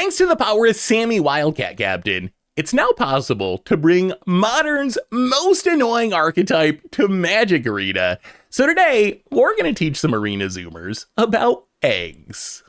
Thanks to the power of Sammy Wildcat Captain, it's now possible to bring Modern's most annoying archetype to Magic Arena. So today, we're going to teach some Arena Zoomers about eggs.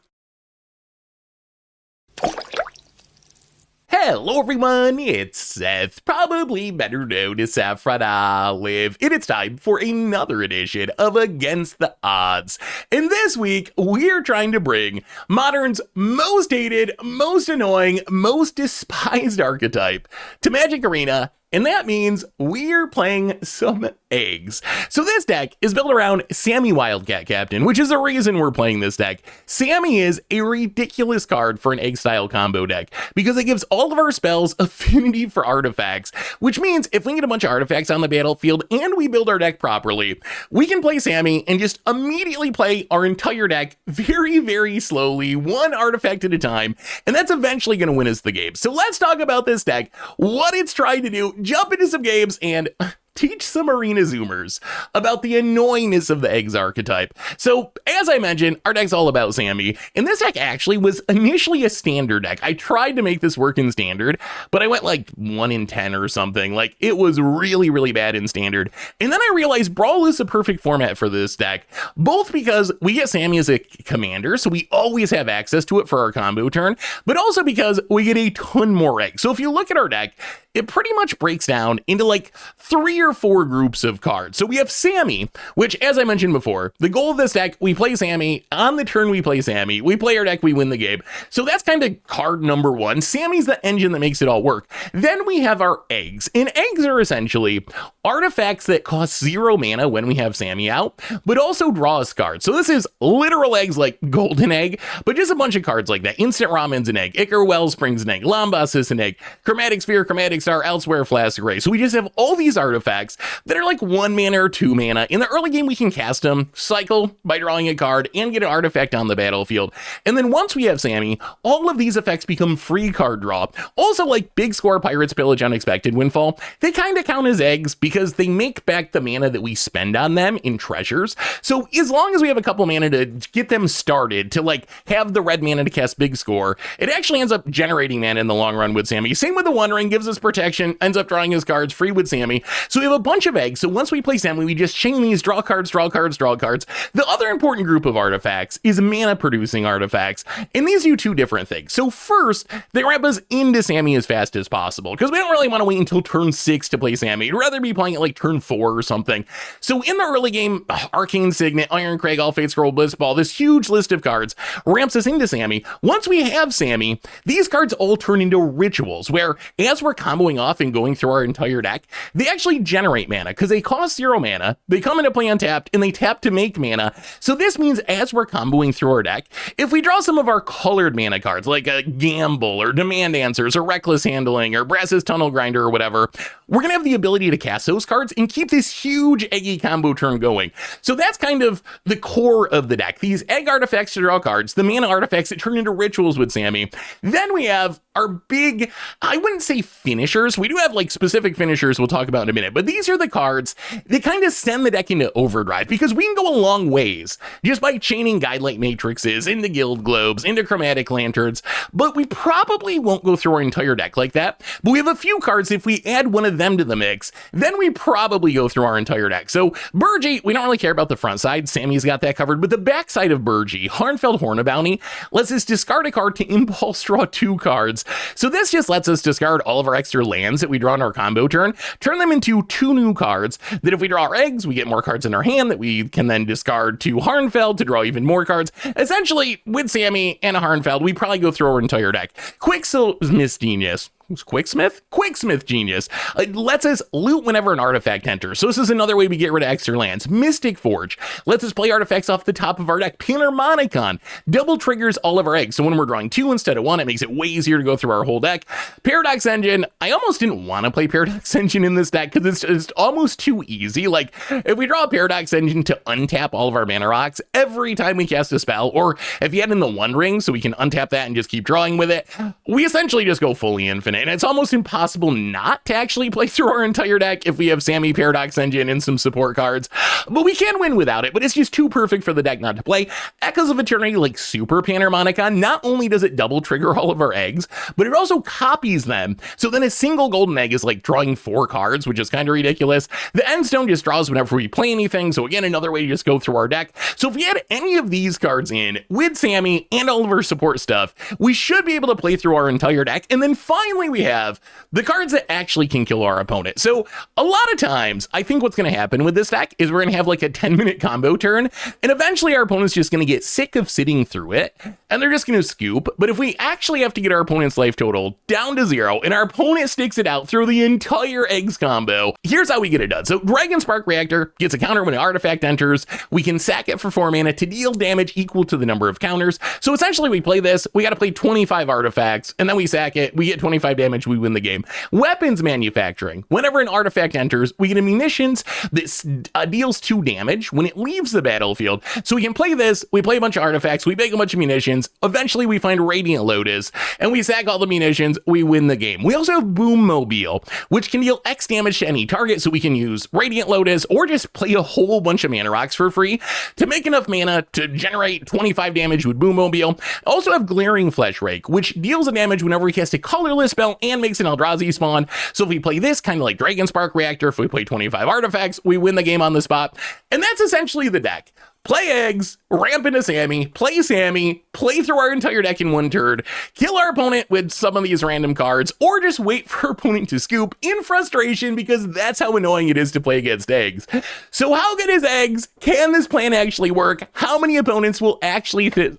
Hello everyone, it's Seth, probably better known as Saffron Olive, and it's time for another edition of Against the Odds. And this week, we're trying to bring Modern's most hated, most annoying, most despised archetype to Magic Arena, and that means we're playing some eggs. So this deck is built around Sammy Wildcat Captain, which is the reason we're playing this deck. Sammy is a ridiculous card for an egg-style combo deck because it gives all of our spells affinity for artifacts, which means if we get a bunch of artifacts on the battlefield and we build our deck properly, we can play Sammy and just immediately play our entire deck very, very slowly, one artifact at a time, and that's eventually going to win us the game. So let's talk about this deck, what it's trying to do, jump into some games, and teach some Arena Zoomers about the annoyingness of the eggs archetype. So, as I mentioned, our deck's all about Sammy, and this deck actually was initially a standard deck. I tried to make this work in standard, but I went like 1 in 10 or something. Like, it was really, really bad in standard. And then I realized Brawl is the perfect format for this deck, both because we get Sammy as a commander, so we always have access to it for our combo turn, but also because we get a ton more eggs. So if you look at our deck, it pretty much breaks down into like 3 or 4 groups of cards. So we have Sammy, which, as I mentioned before, the goal of this deck, we play Sammy. On the turn we play Sammy. We play our deck, we win the game. So that's kind of card number 1. Sammy's the engine that makes it all work. Then we have our eggs. And eggs are essentially artifacts that cost 0 mana when we have Sammy out, but also draw us cards. So this is literal eggs like Golden Egg, but just a bunch of cards like that. Instant Ramen's an egg. Ichor Wellspring's an egg. Lambas is an egg. Chromatic Sphere, Chromatic Star, Elsewhere, Flask Ray. So we just have all these artifacts that are like 1 mana or 2 mana. In the early game, we can cast them, cycle by drawing a card, and get an artifact on the battlefield. And then once we have Sammy, all of these effects become free card draw. Also, like Big Score, Pirates, Pillage, Unexpected Windfall, they kind of count as eggs because they make back the mana that we spend on them in treasures. So as long as we have a couple mana to get them started, to like have the red mana to cast Big Score, it actually ends up generating mana in the long run with Sammy. Same with the One Ring, gives us protection, ends up drawing his cards free with Sammy. So we have a bunch of eggs. So once we play Sammy, we just chain these, draw cards, draw cards, draw cards. The other important group of artifacts is mana producing artifacts. And these do 2 different things. So first, they ramp us into Sammy as fast as possible because we don't really want to wait until turn 6 to play Sammy. We'd rather be playing it like turn 4 or something. So in the early game, Arcane Signet, Iron Crag, All Fate Scroll, Blitzball, this huge list of cards ramps us into Sammy. Once we have Sammy, these cards all turn into rituals where as we're comboing off and going through our entire deck, they actually generate mana because they cost 0 mana, they come into play untapped, and they tap to make mana. So this means as we're comboing through our deck, if we draw some of our colored mana cards like a Gamble or Demand Answers or Reckless Handling or Brass's Tunnel Grinder or whatever, we're going to have the ability to cast those cards and keep this huge eggy combo turn going. So that's kind of the core of the deck. These egg artifacts to draw cards, the mana artifacts that turn into rituals with Sammy. Then we have our big, I wouldn't say finishers. We do have like specific finishers we'll talk about in a minute, but these are the cards that kind of send the deck into overdrive because we can go a long ways just by chaining Guidelight Matrices into Guild Globes, into Chromatic Lanterns, but we probably won't go through our entire deck like that. But we have a few cards, if we add one of them to the mix, then we probably go through our entire deck. So Burgee, we don't really care about the front side. Sammy's got that covered, but the back side of Burgee, Harnfeld Hornabounty, lets us discard a card to impulse draw 2 cards. So this just lets us discard all of our extra lands that we draw in our combo turn, turn them into 2 new cards that if we draw our eggs, we get more cards in our hand that we can then discard to Harnfeld to draw even more cards. Essentially, with Sammy and a Harnfeld, we probably go through our entire deck. Quicksmith Genius. Quicksmith Genius. It lets us loot whenever an artifact enters. So this is another way we get rid of extra lands. Mystic Forge lets us play artifacts off the top of our deck. Panharmonicon double triggers all of our eggs. So when we're drawing 2 instead of 1, it makes it way easier to go through our whole deck. Paradox Engine. I almost didn't want to play Paradox Engine in this deck because it's just almost too easy. Like if we draw a Paradox Engine to untap all of our mana rocks every time we cast a spell, or if you add in the One Ring so we can untap that and just keep drawing with it, we essentially just go fully infinite. and it's almost impossible not to actually play through our entire deck if we have Sammy, Paradox Engine, and some support cards. But we can win without it, but it's just too perfect for the deck not to play. Echoes of Eternity, like Super Panharmonicon, not only does it double trigger all of our eggs, but it also copies them. So then a single golden egg is like drawing 4 cards, which is kind of ridiculous. The Endstone just draws whenever we play anything, so again, another way to just go through our deck. So if we had any of these cards in with Sammy and all of our support stuff, we should be able to play through our entire deck. And then finally we have the cards that actually can kill our opponent. So a lot of times, I think what's going to happen with this deck is we're going to have like a 10-minute combo turn, and eventually our opponent's just going to get sick of sitting through it, and they're just going to scoop. But if we actually have to get our opponent's life total down to 0, and our opponent sticks it out through the entire eggs combo, here's how we get it done. So Dragon Spark Reactor gets a counter when an artifact enters. We can sack it for 4 mana to deal damage equal to the number of counters. So essentially we play this, we got to play 25 artifacts, and then we sack it, we get 25 damage, we win the game. Weapons manufacturing. Whenever an artifact enters, we get a munitions that deals 2 damage when it leaves the battlefield. So we can play this, we play a bunch of artifacts, we make a bunch of munitions, eventually we find Radiant Lotus, and we sack all the munitions, we win the game. We also have Boom Mobile, which can deal X damage to any target, so we can use Radiant Lotus or just play a whole bunch of mana rocks for free to make enough mana to generate 25 damage with Boom Mobile. Also have Glaring Flesh Rake, which deals a damage whenever we cast a colorless spell and makes an Eldrazi spawn. So if we play this, kind of like Dragon Spark Reactor, if we play 25 artifacts, we win the game on the spot. And that's essentially the deck. Play eggs, ramp into Sammy, play through our entire deck in one turn, kill our opponent with some of these random cards, or just wait for our opponent to scoop in frustration, because that's how annoying it is to play against eggs. So how good is eggs? Can this plan actually work? How many opponents will actually sit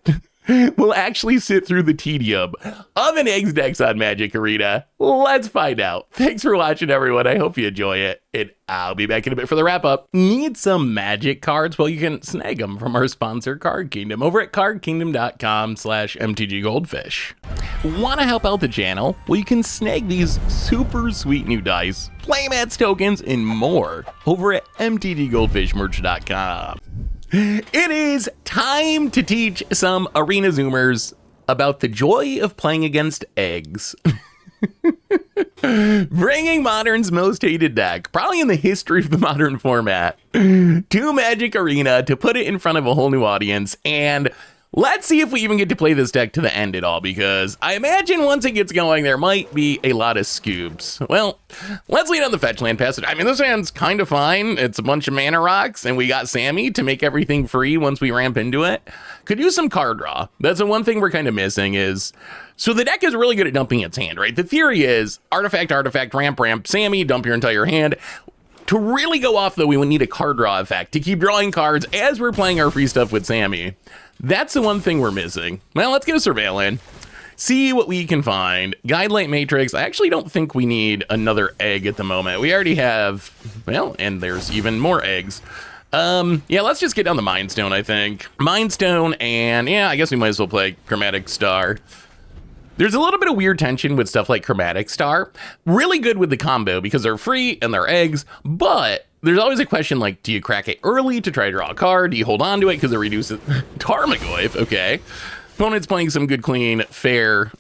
through the tedium of an eggs decks on Magic Arena? Let's find out. Thanks for watching, everyone. I hope you enjoy it, and I'll be back in a bit for the wrap up. Need some Magic cards? Well, you can snag them from our sponsor, Card Kingdom, over at cardkingdom.com/mtggoldfish. Want to help out the channel? Well, you can snag these super sweet new dice, playmats, tokens, and more over at mtggoldfishmerch.com. It is time to teach some Arena Zoomers about the joy of playing against eggs. Bringing Modern's most hated deck, probably in the history of the Modern format, to Magic Arena to put it in front of a whole new audience. And let's see if we even get to play this deck to the end at all, because I imagine once it gets going, there might be a lot of scoops. Well, let's lead on the fetch land passage. I mean, this hand's kind of fine. It's a bunch of mana rocks, and we got Sammy to make everything free once we ramp into it. Could use some card draw. That's the one thing we're kind of missing is... So the deck is really good at dumping its hand, right? The theory is artifact, ramp, Sammy, dump your entire hand. To really go off, though, we would need a card draw effect to keep drawing cards as we're playing our free stuff with Sammy. That's the one thing we're missing. Well, let's get a surveillant. See what we can find. Guidelight Matrix. I actually don't think we need another egg at the moment. We already have, well, and there's even more eggs. Yeah, let's just get down the Mind Stone, I think. Mind Stone, and yeah, I guess we might as well play Chromatic Star. There's a little bit of weird tension with stuff like Chromatic Star. Really good with the combo because they're free and they're eggs, but there's always a question like, do you crack it early to try to draw a card? Do you hold on to it because it reduces Tarmogoyf? Okay. Opponent's playing some good, clean, fair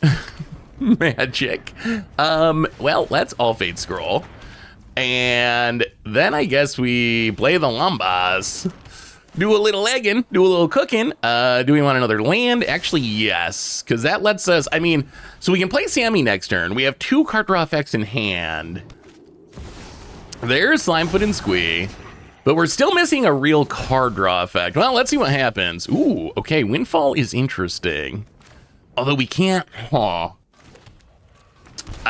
magic. Well, let's all Fate Scroll. And then I guess we play the Lambas. Do a little egging, do a little cooking. Do we want another land? Actually, yes, because that lets us, I mean, so we can play Sammy next turn. We have 2 card draw effects in hand. There's Slimefoot and Squee, but we're still missing a real card draw effect. Well, let's see what happens. Ooh, okay, Windfall is interesting. Although we can't, I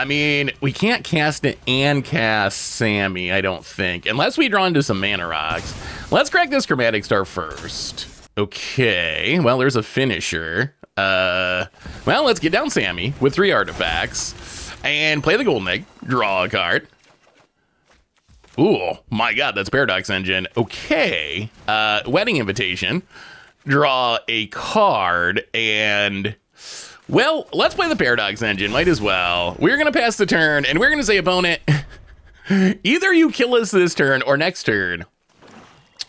mean, we can't cast it and cast Sammy, I don't think, unless we draw into some mana rocks. Let's crack this Chromatic Star first. Okay, well, there's a finisher. Well, let's get down Sammy with 3 artifacts and play the Golden Egg, draw a card. Ooh, my God, that's Paradox Engine. Okay, Wedding Invitation, draw a card, and... Well, let's play the Paradox Engine, might as well. We're gonna pass the turn, and we're gonna say, opponent, either you kill us this turn or next turn,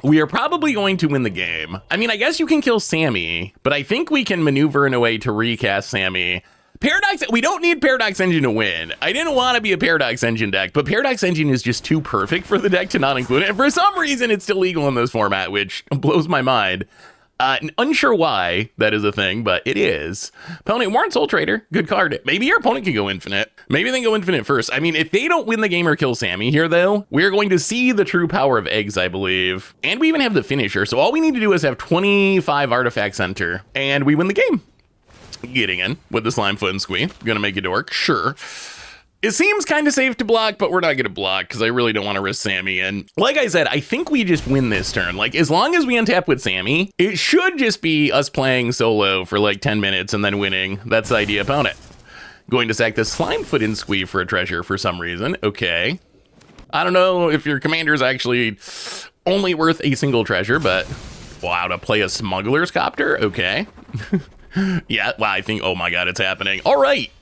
we are probably going to win the game. I mean, I guess you can kill Sammy, but I think we can maneuver in a way to recast Sammy, Paradox, we don't need Paradox Engine to win. I didn't want to be a Paradox Engine deck, but Paradox Engine is just too perfect for the deck to not include it. And for some reason, it's still legal in this format, which blows my mind. Unsure why that is a thing, but it is. Opponent, Warren Soul Trader, good card. Maybe your opponent can go infinite. Maybe they go infinite first. I mean, if they don't win the game or kill Sammy here, though, we're going to see the true power of eggs, I believe. And we even have the finisher, so all we need to do is have 25 artifacts enter, and we win the game. Getting in with the Slime Foot and Squee. Gonna make it work, sure. It seems kind of safe to block, but we're not going to block because I really don't want to risk Sammy. And like I said, I think we just win this turn. Like, as long as we untap with Sammy, it should just be us playing solo for like 10 minutes and then winning. That's the idea, opponent. Going to sack the Slime Foot and Squee for a treasure for some reason. Okay. I don't know if your commander is actually only worth a single treasure, but wow, to play a Smuggler's Copter? Okay. Yeah, wow, I think, oh my god, it's happening. All right.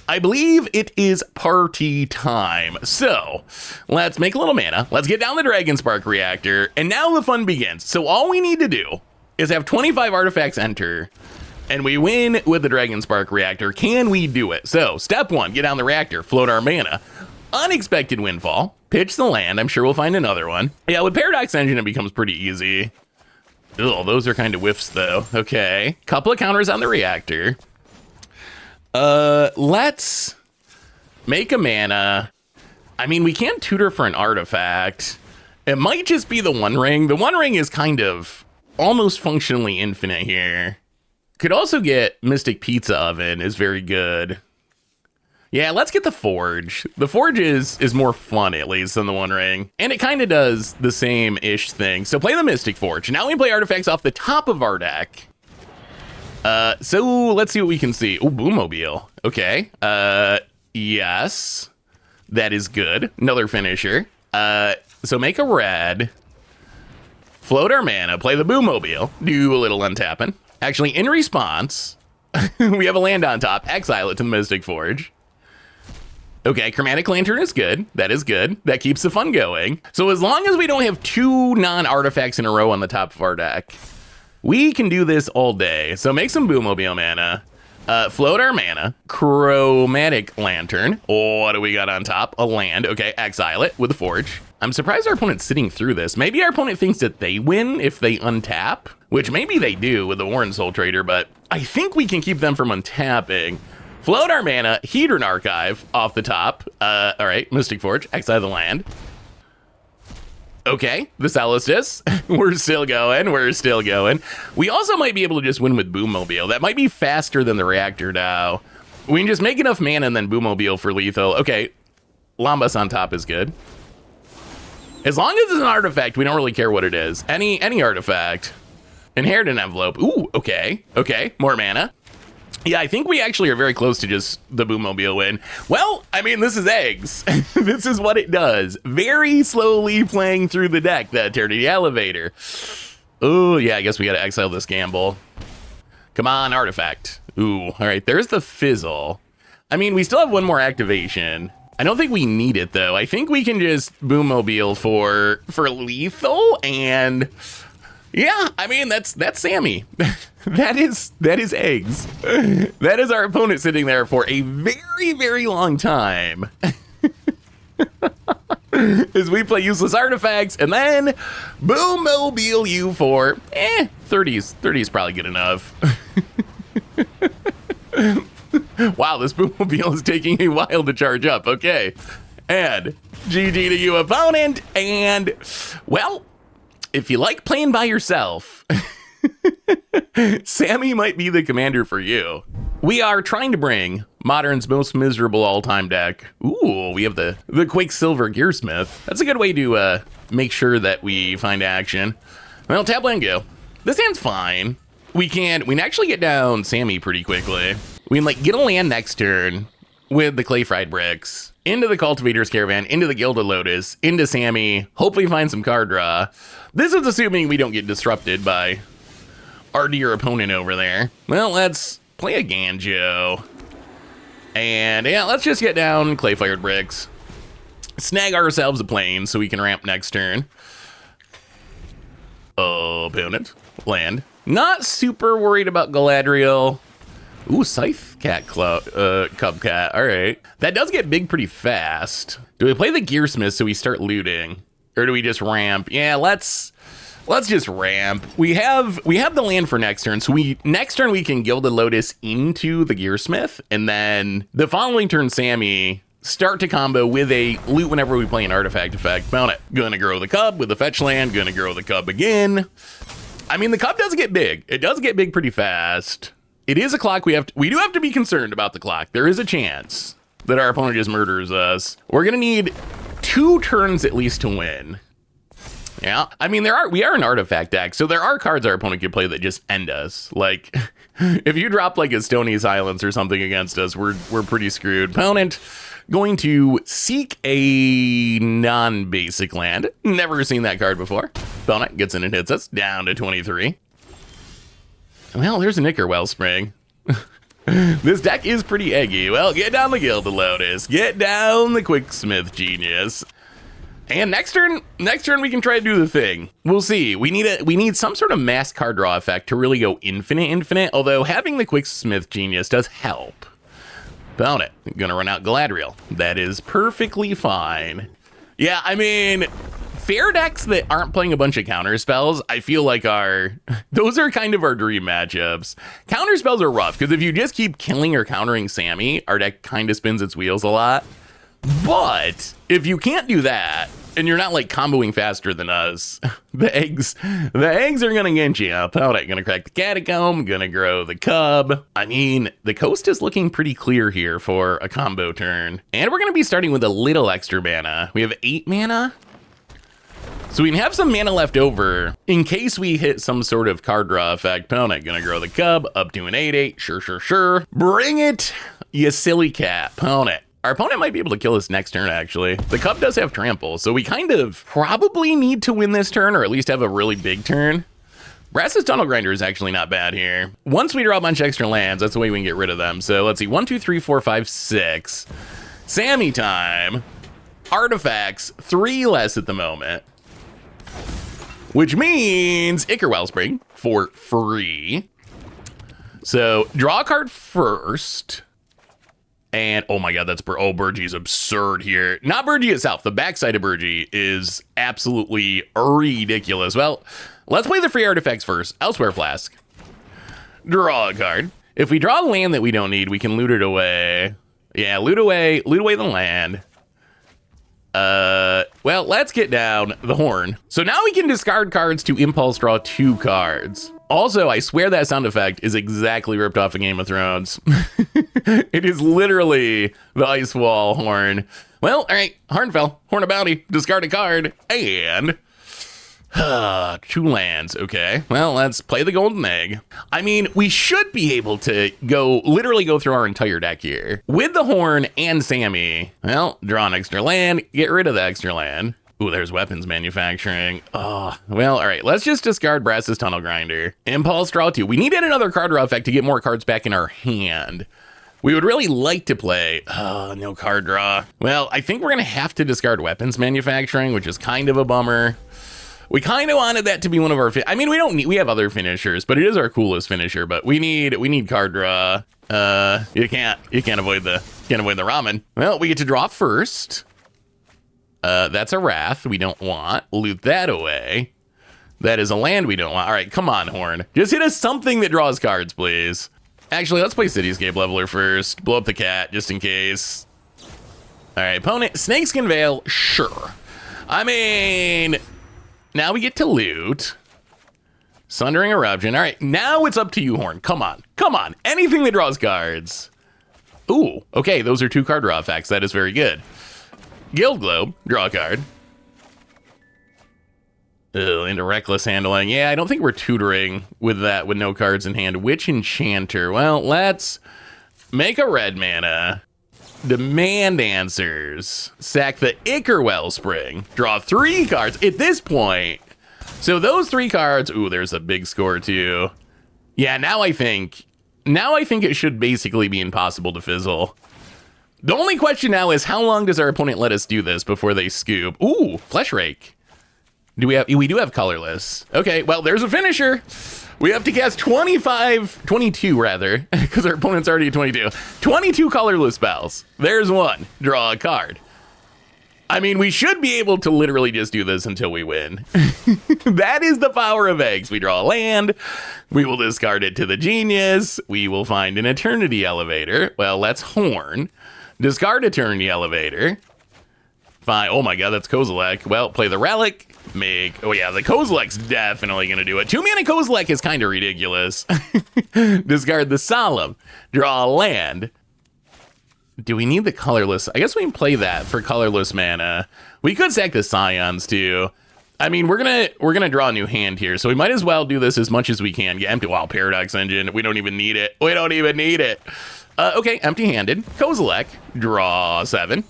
I believe it is party time. So let's make a little mana. Let's get down the Dragon Spark Reactor. And now the fun begins. So all we need to do is have 25 artifacts enter. And we win with the Dragon Spark Reactor. Can we do it? So step one, get down the reactor, float our mana. Unexpected windfall. Pitch the land. I'm sure we'll find another one. Yeah, with Paradox Engine, it becomes pretty easy. Ugh, those are kind of whiffs, though. Okay. Couple of counters on the reactor. Let's make a mana. I mean, we can't tutor for an artifact. It might just be the One Ring. The One Ring is kind of almost functionally infinite here. Could also get Mystic Pizza Oven is very good. Yeah, let's get the Forge. The Forge is more fun, at least, than the One Ring. And it kind of does the same-ish thing. So play the Mystic Forge. Now we play artifacts off the top of our deck. So let's see what we can see. Oh, Boommobile. Okay. Yes. That is good. Another finisher. So make a red. Float our mana. Play the Boommobile. Do a little untapping. Actually, in response, we have a land on top. Exile it to the Mystic Forge. Okay, Chromatic Lantern is good. That is good. That keeps the fun going. So as long as we don't have two non-artifacts in a row on the top of our deck, we can do this all day. So make some Boommobile mana. Float our mana. Chromatic Lantern. Oh, what do we got on top? A land. Okay, exile it with the Forge. I'm surprised our opponent's sitting through this. Maybe our opponent thinks that they win if they untap, which maybe they do with the Warren Soul Trader, but I think we can keep them from untapping. Float our mana, Hedron Archive off the top. All right, Mystic Forge, exile the land. Okay, the Celestis. We're still going. We're still going. We also might be able to just win with Boommobile. That might be faster than the reactor now. We can just make enough mana and then Boommobile for lethal. Okay, Lambas on top is good. As long as it's an artifact, we don't really care what it is. Any artifact. Inheritance Envelope. Ooh, okay. Okay, more mana. Yeah, I think we actually are very close to just the Boommobile win. Well, I mean, this is eggs. This is what it does. Very slowly playing through the deck, the Eternity Elevator. Oh, yeah, I guess we got to exile this gamble. Come on, artifact. Ooh, all right, there's the Fizzle. I mean, we still have one more activation. I don't think we need it, though. I think we can just Boommobile for lethal, and yeah, I mean, that's Sammy. That is eggs. That is our opponent sitting there for a very, very long time. As we play useless artifacts, and then Boommobile you for 30s. 30 is probably good enough. Wow, this Boommobile is taking a while to charge up. Okay. And GG to you, opponent. And, well, if you like playing by yourself, Sammy might be the commander for you. We are trying to bring Modern's most miserable all-time deck. Ooh, we have the Quicksilver Gearsmith. That's a good way to make sure that we find action. Well, tap land go. This hand's fine. We can actually get down Sammy pretty quickly. We can like get a land next turn with the Clay Fried Bricks into the Cultivator's Caravan, into the Gilded Lotus, into Sammy, hopefully find some card draw. This is assuming we don't get disrupted by our dear opponent over there. Well, let's play a Ganjo. And yeah, let's just get down Clay Fired Bricks. Snag ourselves a plane so we can ramp next turn. Opponent, land. Not super worried about Galadriel. Ooh, Scythe. Cub Cat. All right. That does get big pretty fast. Do we play the Gearsmith so we start looting? Or do we just ramp? Yeah, let's just ramp. We have the land for next turn. So next turn we can Gilded Lotus into the Gearsmith. And then the following turn, Sammy, start to combo with a loot whenever we play an artifact effect. Found it. Gonna grow the Cub with the fetch land. Gonna grow the Cub again. I mean, the Cub does get big. It does get big pretty fast. It is a clock. We do have to be concerned about the clock. There is a chance that our opponent just murders us. We're gonna need 2 turns at least to win. Yeah, I mean, we are an artifact deck, so there are cards our opponent could play that just end us. Like, if you drop like a Stony Silence or something against us, we're pretty screwed. Opponent going to seek a non-basic land. Never seen that card before. Opponent gets in and hits us down to 23. Well, there's an Ichor Wellspring. This deck is pretty eggy. Well, get down the Gilded Lotus. Get down the Quicksmith Genius. And next turn we can try to do the thing. We'll see. We need some sort of mass card draw effect to really go infinite, although having the Quicksmith Genius does help. Found it. Gonna run out Galadriel. That is perfectly fine. Yeah, I mean, fair decks that aren't playing a bunch of counter spells, I feel like those are kind of our dream matchups. Counter spells are rough, because if you just keep killing or countering Sammy, our deck kind of spins its wheels a lot. But if you can't do that, and you're not like comboing faster than us, the eggs are gonna get you up. All right, gonna crack the Catacomb, gonna grow the Cub. I mean, the coast is looking pretty clear here for a combo turn. And we're gonna be starting with a little extra mana. We have 8 mana. So we can have some mana left over in case we hit some sort of card draw effect. Opponent gonna grow the Cub up to an 8/8. Sure. Bring it, you silly cat. Opponent. Our opponent might be able to kill us next turn, actually. The Cub does have trample, so we kind of probably need to win this turn, or at least have a really big turn. Brass's Tunnel Grinder is actually not bad here. Once we draw a bunch of extra lands, that's the way we can get rid of them. So let's see, 1, 2, 3, 4, 5, 6. Sammy time. Artifacts, 3 less at the moment. Which means Ichor Wellspring for free. So draw a card first. And oh my god, that's Burgie's absurd here. Not Burgie itself. The backside of Burgie is absolutely ridiculous. Well, let's play the free artifacts first. Elsewhere Flask. Draw a card. If we draw a land that we don't need, we can loot it away. Yeah, loot away the land. Well, let's get down the horn. So now we can discard cards to impulse draw 2 cards. Also, I swear that sound effect is exactly ripped off of Game of Thrones. It is literally the Ice Wall horn. Well, all right, Harnfell, Horn of Bounty, discard a card, and 2 lands. Okay, well, let's play the Golden Egg. I mean, we should be able to literally go through our entire deck here with the horn and Sammy. Well, draw an extra land, get rid of the extra land. Ooh, there's weapons manufacturing. Oh, well, all right. Let's just discard Brass's Tunnel Grinder. Impulse draw 2. We needed another card draw effect to get more cards back in our hand. We would really like to play. Oh, no card draw. Well, I think we're going to have to discard weapons manufacturing, which is kind of a bummer. We kind of wanted that to be one of our. I mean, we have other finishers, but it is our coolest finisher. But we need card draw. You can't avoid the ramen. Well, we get to draw first. That's a Wrath we don't want. Loot that away. That is a land we don't want. All right, come on, Horn. Just hit us something that draws cards, please. Actually, let's play Cityscape Leveler first. Blow up the cat, just in case. All right, opponent. Snakeskin Veil, sure. I mean, now we get to loot. Sundering Eruption. All right, now it's up to you, Horn. Come on. Anything that draws cards. Ooh, okay, those are 2 card draw effects. That is very good. Guild Globe, draw a card. Into Reckless Handling. Yeah, I don't think we're tutoring with that with no cards in hand. Witch Enchanter. Well, let's make a red mana. Demand Answers. Sack the Ichor Wellspring. Draw 3 cards at this point. So those 3 cards. Ooh, there's a big score too. Yeah, now I think it should basically be impossible to fizzle. The only question now is how long does our opponent let us do this before they scoop? Ooh, Flesh Rake. We do have colorless. Okay, well, there's a finisher. We have to cast 22 rather, because our opponent's already at 22. 22 colorless spells. There's one. Draw a card. I mean, we should be able to literally just do this until we win. That is the power of eggs. We draw a land. We will discard it to the genius. We will find an eternity elevator. Well, that's Horn. Discard eternity elevator. Fine. Oh my god, that's Kozilek. Well, play the relic. Oh yeah, the Kozilek's definitely going to do it. 2-mana Kozilek is kind of ridiculous. Discard the Solemn. Draw a land. Do we need the colorless? I guess we can play that for colorless mana. We could sack the Scions too. I mean, we're gonna draw a new hand here, so we might as well do this as much as we can. Get empty. Wow, Paradox Engine. We don't even need it. We don't even need it. Okay, empty-handed. Kozilek. Draw 7.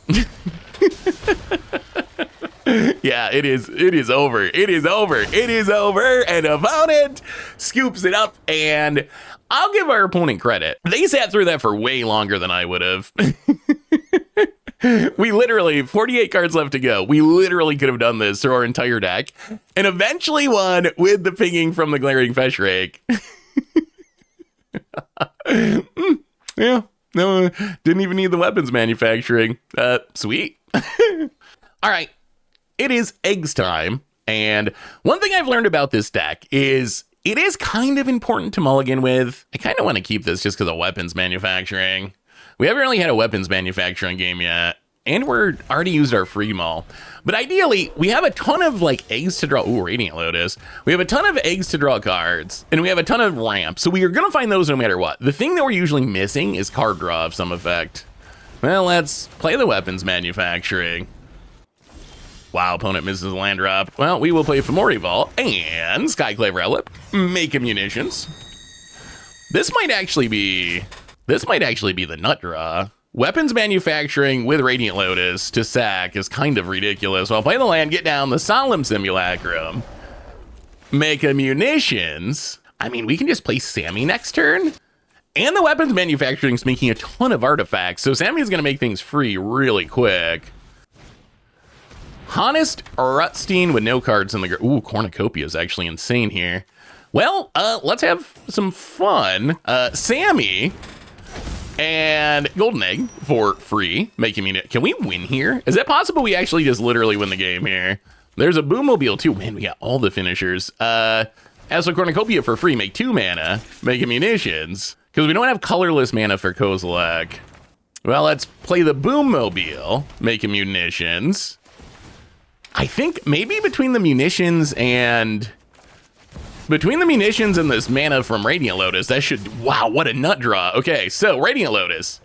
Yeah, it is over. It is over. It is over. And opponent scoops it up, and I'll give our opponent credit. They sat through that for way longer than I would have. We literally, 48 cards left to go. We literally could have done this through our entire deck and eventually won with the pinging from the Glaring Fesh Rake. Yeah, no, didn't even need the weapons manufacturing. Sweet. All right, it is eggs time. And one thing I've learned about this deck is it is kind of important to mulligan with. I kind of want to keep this just because of weapons manufacturing. We haven't really had a weapons manufacturing game yet, and we're already used our free mull. But ideally, we have a ton of like eggs to draw. Ooh, Radiant Lotus. We have a ton of eggs to draw cards, and we have a ton of ramps. So we are going to find those no matter what. The thing that we're usually missing is card draw of some effect. Well, let's play the weapons manufacturing. Wow, opponent misses a land drop. Well, we will play Fomori Vault and Skyclave Relic. Make a munitions. This might actually be the nut draw. Weapons manufacturing with Radiant Lotus to sack is kind of ridiculous. Well, play the land, get down the Solemn Simulacrum. Make a munitions. I mean, we can just play Sammy next turn. And the weapons manufacturing is making a ton of artifacts, so Sammy is going to make things free really quick. Honest Rutstein with no cards in the... Ooh, Cornucopia is actually insane here. Well, let's have some fun. Sammy and Golden Egg for free. Making me... Can we win here? Is it possible we actually just literally win the game here? There's a Boommobile too. Man, we got all the finishers. Also Cornucopia for free. Make 2 mana. Make munitions. Because we don't have colorless mana for Kozilek. Well, let's play the Boommobile. Make munitions. I think maybe between the munitions and this mana from Radiant Lotus, that should... Wow, what a nut draw. Okay, so Radiant Lotus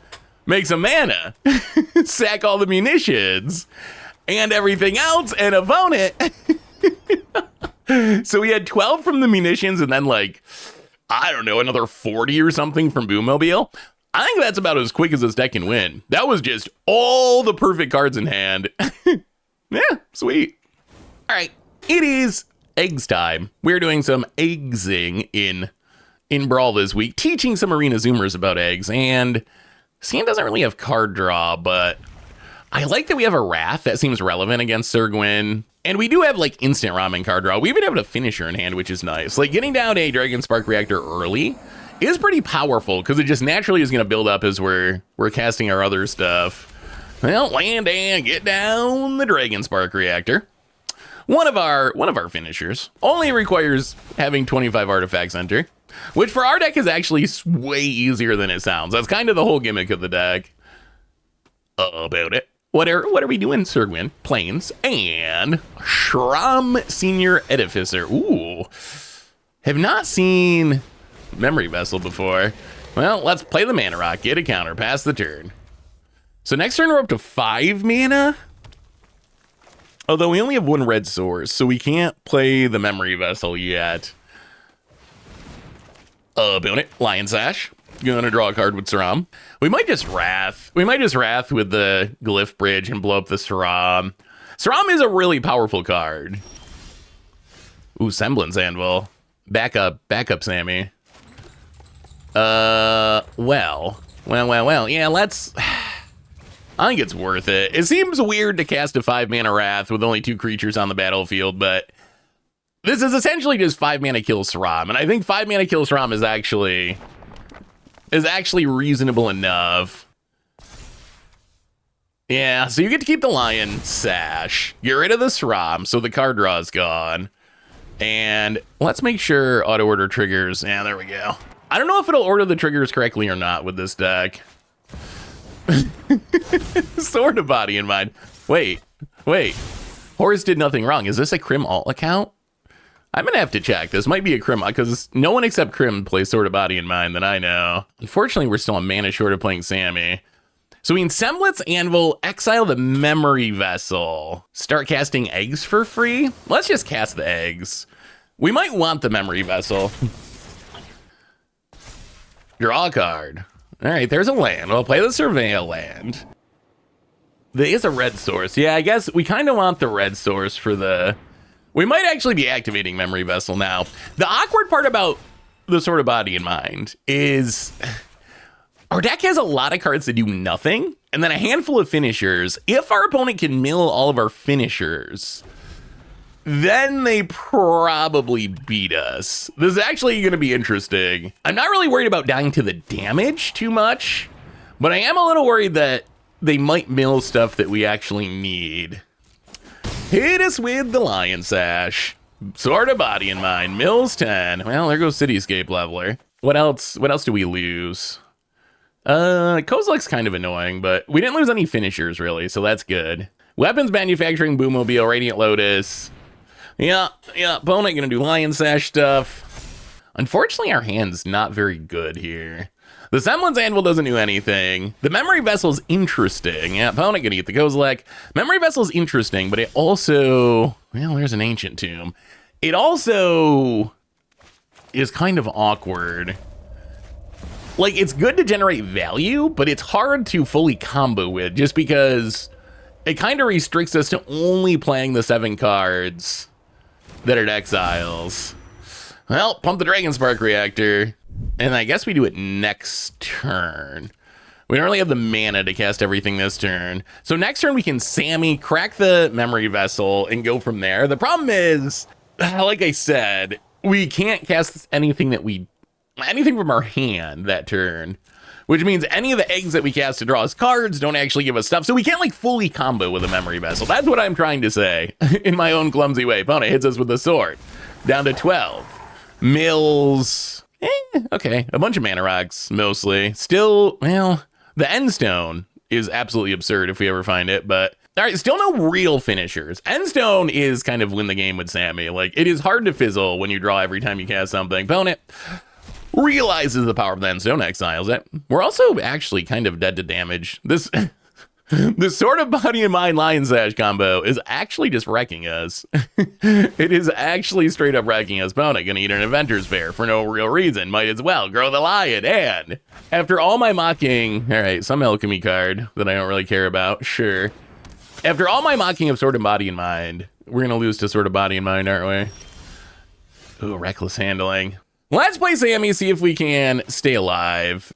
makes a mana. Sack all the munitions and everything else and opponent. So we had 12 from the munitions and then like, I don't know, another 40 or something from Boommobile. I think that's about as quick as this deck can win. That was just all the perfect cards in hand. Yeah, sweet. All right, it is eggs time. We're doing some eggsing in Brawl this week, teaching some Arena Zoomers about eggs, and Sam doesn't really have card draw, but I like that we have a Wrath that seems relevant against Sir Gwyn, and we do have like instant ramen card draw. We even have a finisher in hand, which is nice. Like getting down a Dragon Spark Reactor early is pretty powerful because it just naturally is going to build up as we're casting our other stuff. Well, land and get down the Dragon Spark Reactor. One of our finishers only requires having 25 artifacts enter, which for our deck is actually way easier than it sounds. That's kind of the whole gimmick of the deck. About it. What are we doing, Sir Gwyn? Plains and Shram Senior Edificer. Ooh, have not seen Memory Vessel before. Well, let's play the Mana Rock, get a counter, pass the turn. So next turn we're up to 5 mana. Although we only have 1 red source, so we can't play the Memory Vessel yet. Build it. Lion Sash. Gonna draw a card with Saram. We might just Wrath. We might just Wrath with the Glyph Bridge and blow up the Saram. Saram is a really powerful card. Ooh, Semblance Anvil. Back up, Sammy. Well. Yeah, let's... I think it's worth it. It seems weird to cast a 5 mana Wrath with only 2 creatures on the battlefield, but This is essentially just 5-mana kill Sram, and I think 5-mana kill Sram is actually reasonable enough. Yeah, so you get to keep the Lion Sash. Get rid of the Sram, so the card draw is gone. And let's make sure auto order triggers. Yeah, there we go. I don't know if it'll order the triggers correctly or not with this deck. Sort of body in mind. Wait. Horus did nothing wrong. Is this a Crim alt account? I'm gonna have to check. This might be a Crim, because no one except Crim plays Sort of Body in Mind that I know. Unfortunately, we're still a mana short of playing Sammy. So we can Semblance Anvil, exile the Memory Vessel, start casting eggs for free. Let's just cast the eggs. We might want the Memory Vessel. Draw a card. All right, there's a land. We'll play the Surveil land. There is a red source. Yeah, I guess we kind of want the red source for the... We might actually be activating Memory Vessel now. The awkward part about the Sort of Body in Mind is our deck has a lot of cards that do nothing, and then a handful of finishers. If our opponent can mill all of our finishers, then they probably beat us. This is actually going to be interesting. I'm not really worried about dying to the damage too much, but I am a little worried that they might mill stuff that we actually need. Hit us with the Lion Sash. Sort of Body in Mind. Mills 10. Well, there goes Cityscape Leveler. What else do we lose? Kozilek's kind of annoying, but we didn't lose any finishers, really, so that's good. Weapons Manufacturing, Boommobile, Radiant Lotus. Yeah, opponent gonna do Lion Sash stuff. Unfortunately, our hand's not very good here. The Semblance Anvil doesn't do anything. The Memory Vessel's interesting. Yeah, opponent gonna get the Kozilek. Memory Vessel's interesting, but it also... Well, there's an Ancient Tomb. It also is kind of awkward. Like, it's good to generate value, but it's hard to fully combo with just because it kind of restricts us to only playing the 7 cards that are exiles. Well, pump the Dragon Spark Reactor. And I guess we do it next turn. We don't really have the mana to cast everything this turn. So next turn we can Sammy, crack the Memory Vessel, and go from there. The problem is, like I said, we can't cast anything from our hand that turn. Which means any of the eggs that we cast to draw us cards don't actually give us stuff. So we can't like fully combo with a Memory Vessel. That's what I'm trying to say in my own clumsy way. Opponent hits us with the sword. Down to 12. Mills... okay, a bunch of mana rocks, mostly. Still, well, the Endstone is absolutely absurd if we ever find it, but... Alright, still no real finishers. Endstone is kind of win the game with Sammy. Like, it is hard to fizzle when you draw every time you cast something. Opponent realizes the power of the Endstone, exiles it. We're also actually kind of dead to damage. This Sort of Body and Mind Lion Sash combo is actually just wrecking us. It is actually straight up wrecking us. Opponent gonna eat an Inventor's Fair for no real reason. Might as well grow the lion. And after all my mocking, all right, some alchemy card that I don't really care about. Sure. After all my mocking of Sort of Body and Mind, we're gonna lose to Sort of Body and Mind, aren't we? Ooh, reckless handling. Let's play Sammy, see if we can stay alive.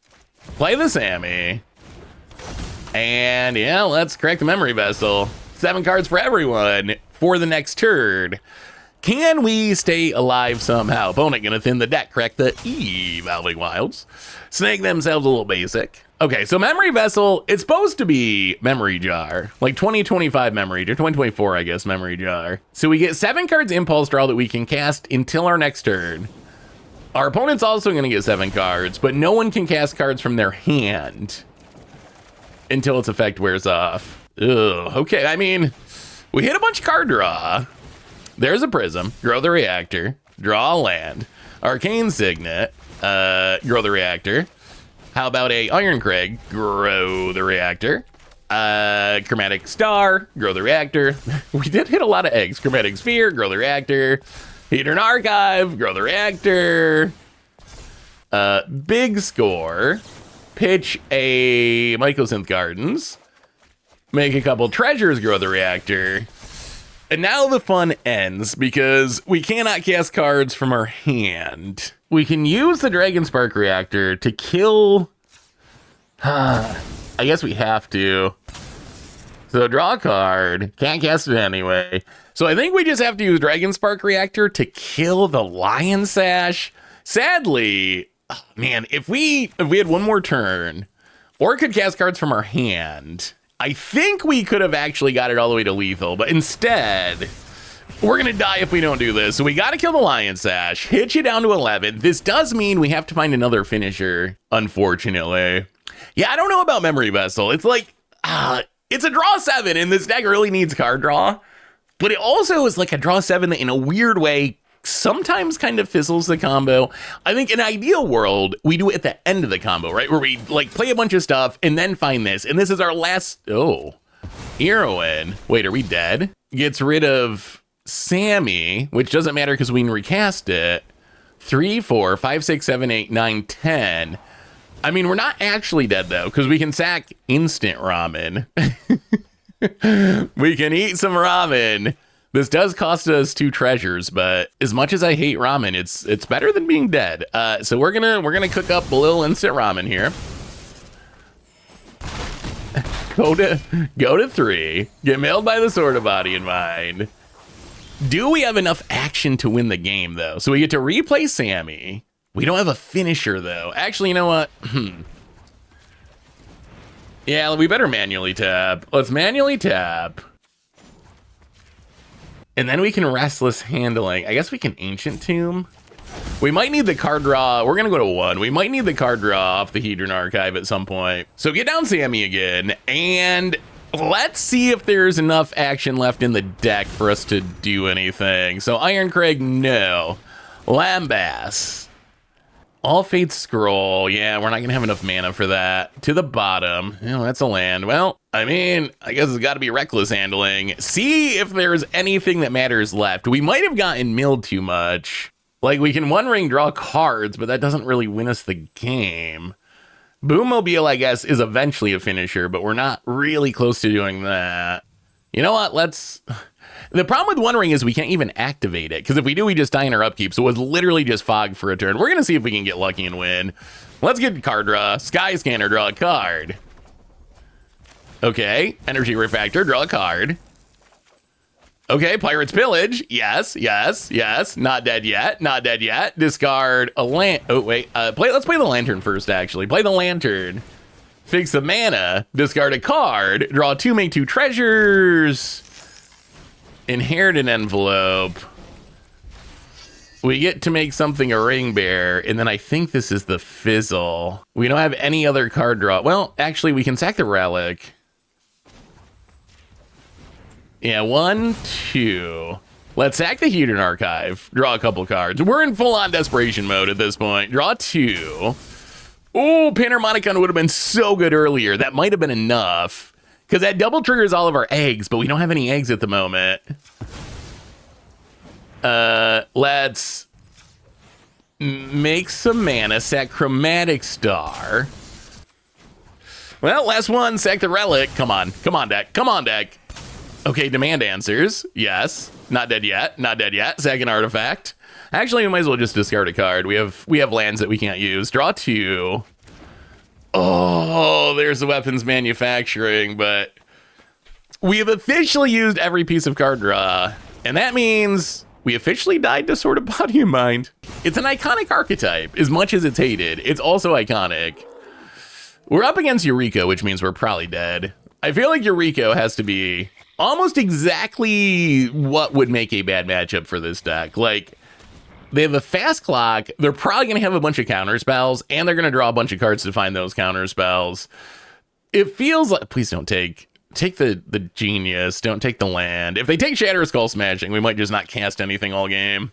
Play the Sammy. And yeah, let's crack the Memory Vessel. 7 cards for everyone for the next turn. Can we stay alive somehow? Opponent gonna thin the deck, crack the Evolving Wilds. Snake themselves a little basic. Okay, so Memory Vessel, it's supposed to be Memory Jar. Like 2025 Memory Jar, 2024, I guess, Memory Jar. So we get 7 cards Impulse Draw that we can cast until our next turn. Our opponent's also gonna get 7 cards, but no one can cast cards from their hand until its effect wears off. Ugh, okay, I mean, we hit a bunch of card draw. There's a Prism, grow the Reactor, draw a land, Arcane Signet, grow the Reactor. How about a Iron Crag, grow the Reactor, Chromatic Star, grow the Reactor. We did hit a lot of eggs. Chromatic Sphere, grow the Reactor, Eastern Archive, grow the Reactor, big score. Pitch a Mycosynth Gardens, make a couple treasures, grow the Reactor, and now the fun ends because we cannot cast cards from our hand. We can use the Dragon Spark Reactor to kill... I guess we have to. So draw a card. Can't cast it anyway. So I think we just have to use Dragon Spark Reactor to kill the Lion Sash. Sadly, oh man, if we had one more turn, or could cast cards from our hand, I think we could have actually got it all the way to lethal. But instead, we're going to die if we don't do this. So we got to kill the Lion Sash, hit you down to 11. This does mean we have to find another finisher, unfortunately. Yeah, I don't know about Memory Vessel. It's like, it's a draw 7, and this deck really needs card draw. But it also is like a draw 7 that, in a weird way, sometimes kind of fizzles the combo. I think in an ideal world, we do it at the end of the combo, right? Where we like play a bunch of stuff and then find this. And this is our last, heroine. Wait, are we dead? Gets rid of Sammy, which doesn't matter because we can recast it. 3, 4, 5, 6, 7, 8, 9, 10. I mean, we're not actually dead, though, because we can sack instant ramen. We can eat some ramen. This does cost us 2 treasures, but as much as I hate ramen, it's better than being dead. So we're gonna cook up a little instant ramen here. Go to 3. Get mailed by the Sword of Body and Mind. Do we have enough action to win the game, though? So we get to replay Sammy. We don't have a finisher, though. Actually, you know what? Yeah, we better manually tap. Let's manually tap. And then we can Restless Handling. I guess we can Ancient Tomb. We might need the card draw. We're going to go to 1. We might need the card draw off the Hedron Archive at some point. So get down Sammy again. And let's see if there's enough action left in the deck for us to do anything. So Iron Crag, no. Lambas. All Fates Scroll. Yeah, we're not going to have enough mana for that. To the bottom. Oh, that's a land. Well, I mean, I guess it's got to be Reckless Handling. See if there's anything that matters left. We might have gotten milled too much. Like, we can One Ring draw cards, but that doesn't really win us the game. Boommobile, I guess, is eventually a finisher, but we're not really close to doing that. You know what? Let's... The problem with One Ring is we can't even activate it, because if we do, we just die in our upkeep, so it was literally just fog for a turn. We're going to see if we can get lucky and win. Let's get card draw. Sky Scanner, draw a card. Okay, Energy Refactor, draw a card. Okay, Pirate's Pillage. Yes, yes, yes. Not dead yet, not dead yet. Discard a land. Oh, wait. Let's play the Lantern first, actually. Play the Lantern. Fix the mana. Discard a card. Draw 2, make 2 treasures. Inherit an envelope. We get to make something a ring bear, and then I think this is the fizzle. We don't have any other card draw. Well, actually, we can sack the relic. Yeah, 1, 2. Let's sack the Hedron Archive. Draw a couple cards. We're in full-on desperation mode at this point. Draw 2. Oh, Panharmonicon would have been so good earlier. That might have been enough. Because that double triggers all of our eggs, but we don't have any eggs at the moment. Let's make some mana, sack Chromatic Star. Well, last one, sack the relic. Come on, come on, deck, come on, deck. Okay, Demand Answers, yes. Not dead yet, not dead yet. Sack an artifact. Actually, we might as well just discard a card. We have lands that we can't use. Draw 2. Oh, there's the weapons manufacturing, but we have officially used every piece of card draw, and that means we officially died to Sword of Body and Mind. It's an iconic archetype. As much as it's hated, it's also iconic. We're up against Eureka, which means we're probably dead. I feel like Eureka has to be almost exactly what would make a bad matchup for this deck. Like, they have a fast clock. They're probably going to have a bunch of counter spells, and they're going to draw a bunch of cards to find those counter spells. It feels like, please don't take the Genius. Don't take the land. If they take Shatter Skull Smashing, we might just not cast anything all game.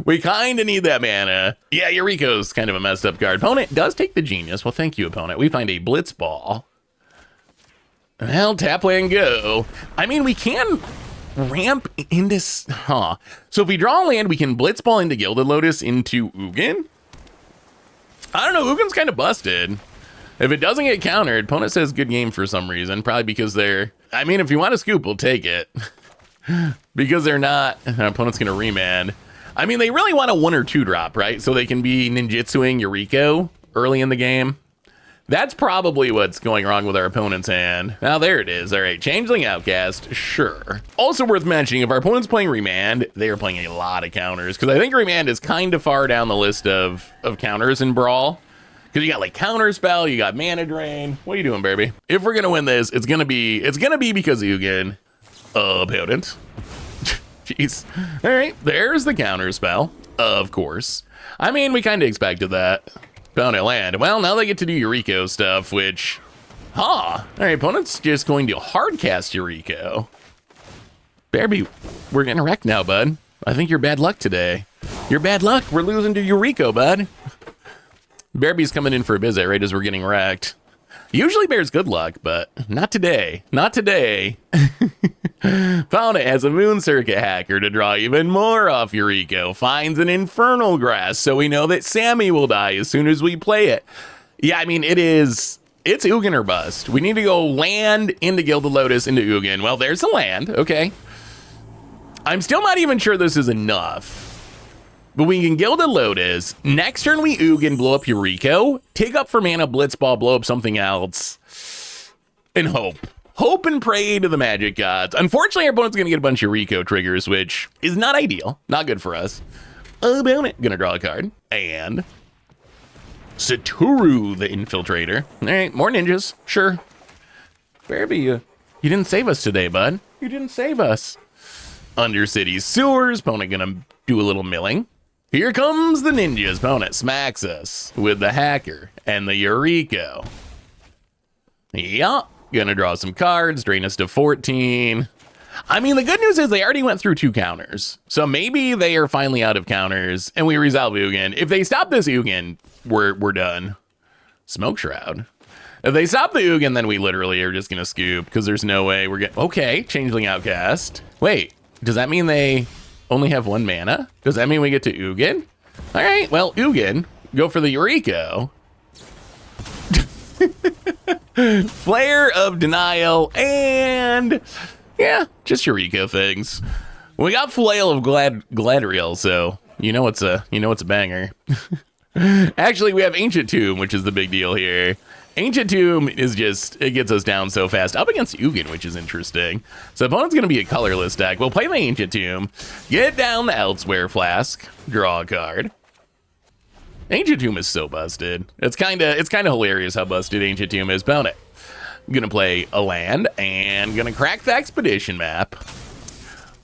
We kind of need that mana. Yeah, Eureka's kind of a messed up card. Opponent does take the Genius. Well, thank you, opponent. We find a Blitz Ball. Well, tap, land, go. I mean, we can ramp into... So if we draw land, we can Blitzball into Gilded Lotus into Ugin? I don't know. Ugin's kind of busted. If it doesn't get countered, opponent says good game for some reason. Probably because they're... I mean, if you want to scoop, we'll take it. Because they're not... Our opponent's going to remand. I mean, they really want a 1 or 2 drop, right? So they can be ninjutsuing Eureka early in the game. That's probably what's going wrong with our opponent's hand. Now, there it is. All right, Changeling Outcast, sure. Also worth mentioning, if our opponent's playing Remand, they are playing a lot of counters, because I think Remand is kind of far down the list of counters in Brawl. Because you got like Counterspell, you got Mana Drain. What are you doing, baby? If we're gonna win this, it's gonna be because Ugin. Opponent. Jeez. All right, there's the Counterspell, of course. I mean, we kind of expected that. Opponent land. Well, now they get to do Eureka stuff, which, all right, opponent's just going to hardcast Eureka. Bearby, we're getting wrecked now, bud. I think you're bad luck today. You're bad luck. We're losing to Eureka, bud. Bearby's coming in for a visit right as we're getting wrecked. Usually Bear's good luck, but not today. Not today. Opponent has a Moon Circuit Hacker to draw even more off Eureka. Finds an Infernal Grass, so we know that Sammy will die as soon as we play it. Yeah, I mean, it's Ugin or bust. We need to go land into Gilded Lotus into Ugin. Well, there's the land. Okay. I'm still not even sure this is enough. But we can Gilded Lotus. Next turn, we Ugin, blow up Eureka. Take up for mana, Blitzball, blow up something else. And hope. Hope and pray to the magic gods. Unfortunately, our opponent's going to get a bunch of Eureka triggers, which is not ideal. Not good for us. Opponent. Going to draw a card. And Satoru, the Infiltrator. All right, more ninjas. Sure. Bearby, you didn't save us today, bud. You didn't save us. Undercity Sewers. Opponent going to do a little milling. Here comes the ninjas. Opponent smacks us with the Hacker and the Eureka. Yeah, gonna draw some cards, drain us to 14. I mean, the good news is they already went through 2 counters. So maybe they are finally out of counters and we resolve Ugin. If they stop this Ugin, we're done. Smoke Shroud. If they stop the Ugin, then we literally are just gonna scoop because there's no way we're getting... Okay, Changeling Outcast. Wait, does that mean they only have 1 mana? Does that mean we get to Ugin? All right, well, Ugin, go for the Eureka. Flare of Denial, and yeah, just Eureka things. We got Flail of Gladriel, so you know it's a banger. Actually, we have Ancient Tomb, which is the big deal here. Ancient Tomb is just, it gets us down so fast. Up against Ugin, which is interesting. So opponent's going to be a colorless deck. We'll play the Ancient Tomb, get down the Elsewhere Flask, draw a card. Ancient Tomb is so busted. It's kind of hilarious how busted Ancient Tomb is. Opponent. Going to play a land and going to crack the Expedition map.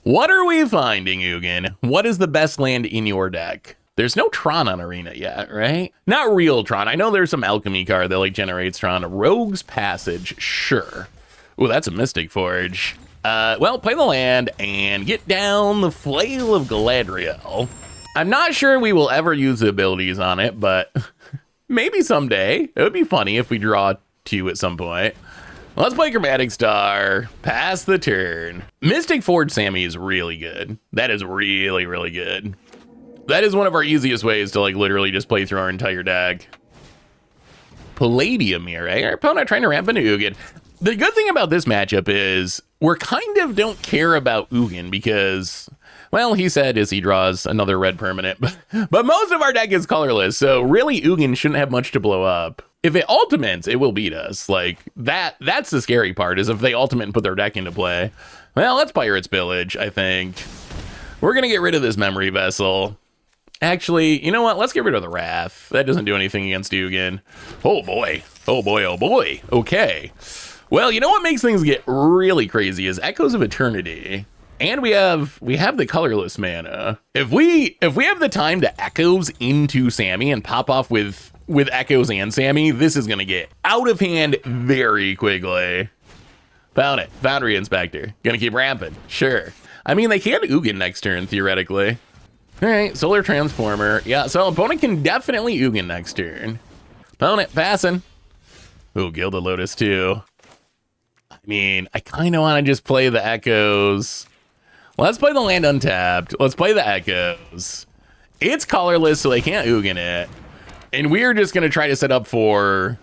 What are we finding, Ugin? What is the best land in your deck? There's no Tron on Arena yet, right? Not real Tron. I know there's some alchemy card that like generates Tron. Rogue's Passage, sure. Ooh, that's a Mystic Forge. Well, play the land and get down the Flail of Galadriel. I'm not sure we will ever use the abilities on it, but maybe someday. It would be funny if we draw 2 at some point. Let's play Chromatic Star. Pass the turn. Mystic Forge Sammy is really good. That is really, really good. That is one of our easiest ways to like literally just play through our entire deck. Palladium here, eh? Our opponent trying to ramp into Ugin. The good thing about this matchup is we're kind of don't care about Ugin because, well, he said as he draws another red permanent, but most of our deck is colorless, so really Ugin shouldn't have much to blow up. If it ultimates, it will beat us. Like that's the scary part, is if they ultimate and put their deck into play. Well, let's Pirate's Village, I think. We're gonna get rid of this Memory Vessel. Actually, you know what? Let's get rid of the Wrath. That doesn't do anything against Ugin. Oh boy. Oh boy, oh boy. Okay. Well, you know what makes things get really crazy is Echoes of Eternity. And we have the colorless mana. If we have the time to Echoes into Sammy and pop off with Echoes and Sammy, this is gonna get out of hand very quickly. Found it. Foundry Inspector. Gonna keep ramping. Sure. I mean, they can Ugin next turn, theoretically. All right, Solar Transformer. Yeah, so opponent can definitely Ugin next turn. Opponent passing. Ooh, Gilded Lotus too. I mean, I kind of want to just play the Echoes. Let's play the land untapped. Let's play the Echoes. It's colorless, so they can't Ugin it. And we're just going to try to set up for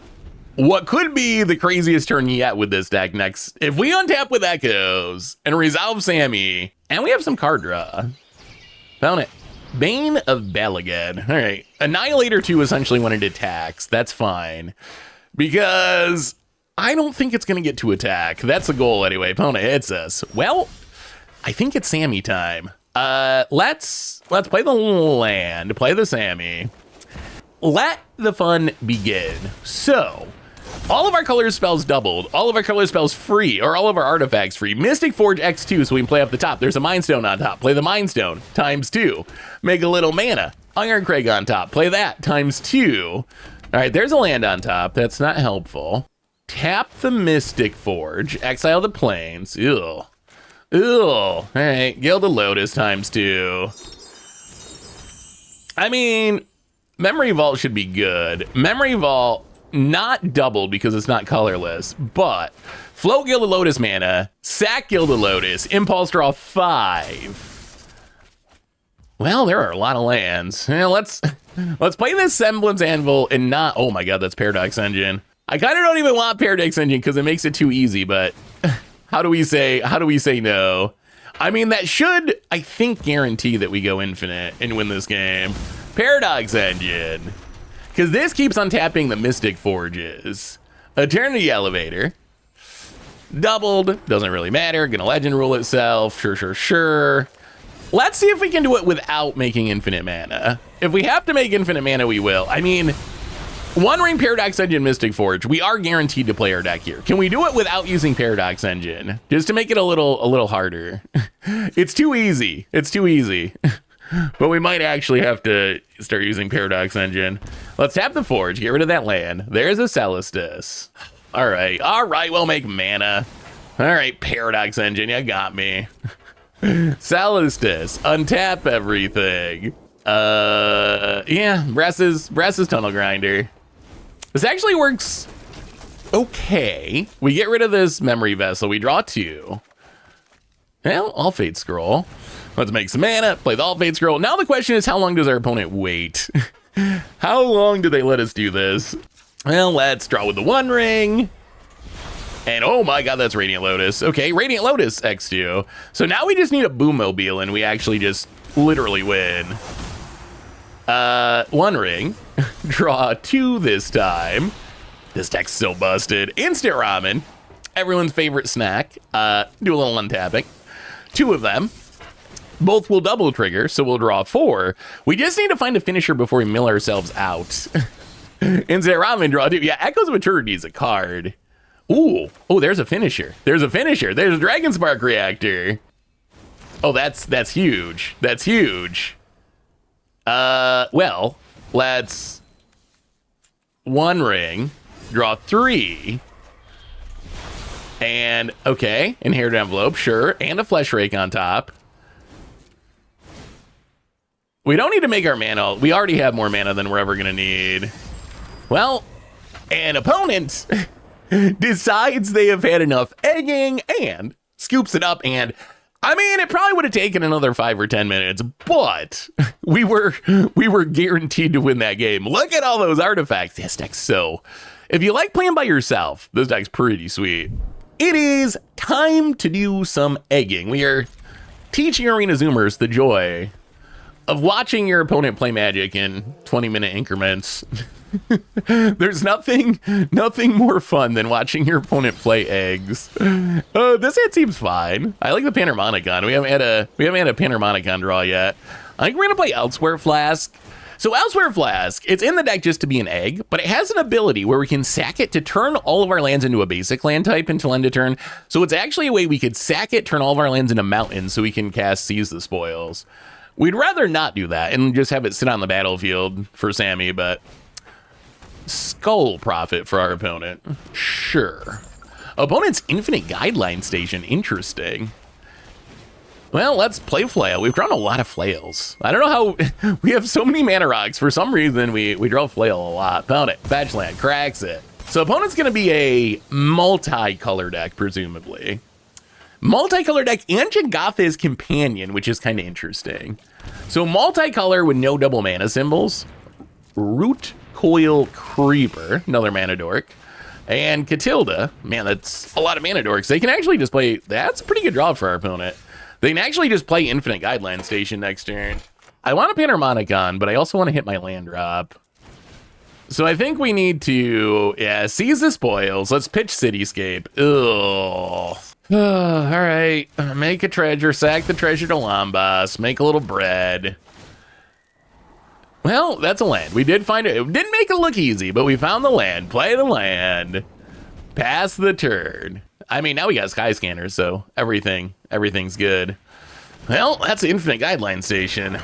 what could be the craziest turn yet with this deck next. If we untap with Echoes and resolve Sammy, and we have some card draw. Found it. Bane of Balagad. All right. Annihilator 2 essentially when it attacks. That's fine. because I don't think it's going to get to attack. That's the goal anyway. Opponent hits us. Well, I think it's Sammy time. Let's play the land, play the Sammy. Let the fun begin. So, all of our color spells doubled, all of our color spells free, or all of our artifacts free. Mystic Forge X2, so we can play up the top. There's a Mind Stone on top. Play the Mind Stone, ×2. Make a little mana. Iron Crag on top. Play that, ×2. All right, there's a land on top. That's not helpful. Tap the Mystic Forge. Exile the Plains. Ew. Ew. All right, Gilded Lotus ×2. I mean, Memory Vault should be good. Memory Vault, not doubled because it's not colorless, but float Gilded Lotus mana, sack Gilded Lotus, impulse draw 5. Well, there are a lot of lands. Yeah, let's play this Semblance Anvil and not, oh my god, that's Paradox Engine. I kind of don't even want Paradox Engine because it makes it too easy, but how do we say no? I mean, that should, I think, guarantee that we go infinite and win this game. Paradox Engine. Because this keeps untapping the Mystic Forges. Eternity Elevator. Doubled. Doesn't really matter. Gonna Legend Rule itself. Sure. Let's see if we can do it without making infinite mana. If we have to make infinite mana, we will. I mean, One Ring, Paradox Engine, Mystic Forge. We are guaranteed to play our deck here. Can we do it without using Paradox Engine? Just to make it a little harder. It's too easy. It's too easy. But we might actually have to start using Paradox Engine. Let's tap the Forge, get rid of that land. There's a Celestus. All right, we'll make mana. All right, Paradox Engine, you got me. Celestus, untap everything. Yeah, Bress's Tunnel Grinder. This actually works okay. We get rid of this Memory Vessel, we draw 2. Well, All Fate Scroll. Let's make some mana, play the All Fate Scroll. Now the question is, how long does our opponent wait? How long do they let us do this? Well, let's draw with the One Ring. And oh my god, that's Radiant Lotus. Okay, Radiant Lotus X2. So now we just need a Boommobile and we actually just literally win. One Ring. Draw 2 this time. This deck's so busted. Instant Ramen. Everyone's favorite snack. Do a little untapping. 2 of them. Both will double trigger, so we'll draw 4. We just need to find a finisher before we mill ourselves out. Instant Ramen, draw 2. Yeah, Echoes of Maturity is a card. Ooh, oh, there's a finisher. There's a Dragon Spark Reactor. Oh, that's huge. That's huge. Well, let's One Ring, draw 3. And, okay, Inherited Envelope, sure. And a Flesh Rake on top. We don't need to make our mana. We already have more mana than we're ever going to need. Well, an opponent decides they have had enough egging and scoops it up. And I mean, it probably would have taken another 5 or 10 minutes, but we were guaranteed to win that game. Look at all those artifacts. This deck's so, if you like playing by yourself, this deck's pretty sweet. It is time to do some egging. We are teaching Arena Zoomers the joy of watching your opponent play Magic in 20-minute increments. There's nothing more fun than watching your opponent play eggs. This hand seems fine. I like the Panharmonicon. We haven't had a Panharmonicon draw yet. I think we're gonna play Elsewhere Flask. So Elsewhere Flask, it's in the deck just to be an egg, but it has an ability where we can sack it to turn all of our lands into a basic land type until end of turn. So it's actually a way we could sack it, turn all of our lands into mountains so we can cast Seize the Spoils. We'd rather not do that and just have it sit on the battlefield for Sammy, but Skull Prophet for our opponent. Sure. Opponent's Infinite Guideline Station. Interesting. Well, let's play Flail. We've drawn a lot of Flails. I don't know how we have so many mana rocks. For some reason, we draw Flail a lot. Found it. Fetch land. Cracks it. So opponent's going to be a multi-color deck, presumably. Multicolor deck and Jagatha's Companion, which is kind of interesting. So multicolor with no double mana symbols. Root Coil Creeper, another mana dork. And Catilda, man, that's a lot of mana dorks. They can actually just play, that's a pretty good draw for our opponent. They can actually just play Infinite Guideline Station next turn. I want a Panharmonicon, but I also want to hit my land drop. So I think we need to, seize the spoils. Let's pitch Cityscape. Ugh. All right, make a treasure, sack the treasure to Lambas, make a little bread. Well, that's a land. We did find it. It didn't make it look easy, but we found the land. Play the land. Pass the turn. I mean, now we got sky scanners, so everything's good. Well, that's the Infinite Guideline Station.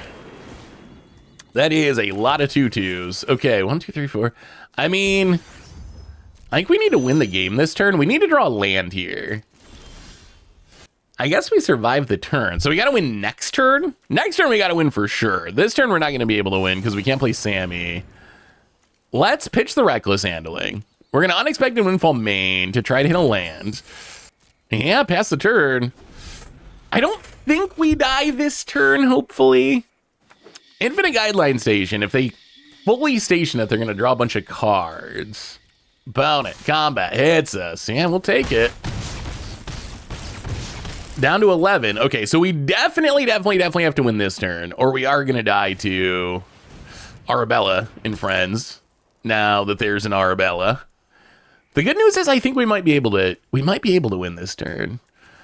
That is a lot of tutus. Okay, 1, 2, 3, 4. I mean, I think we need to win the game this turn. We need to draw land here. I guess we survived the turn, so we got to win next turn. Next turn, we got to win for sure. This turn, we're not going to be able to win because we can't play Sammy. Let's pitch the Reckless Handling. We're going to Unexpected Windfall main to try to hit a land. Yeah, pass the turn. I don't think we die this turn, hopefully. Infinite Guideline Station, if they fully station it, they're going to draw a bunch of cards. Opponent, combat, hits us. Yeah, we'll take it. Down to 11. Okay, so we definitely have to win this turn, or we are going to die to Arabella and friends, now that there's an Arabella. The good news is I think we might be able to win this turn.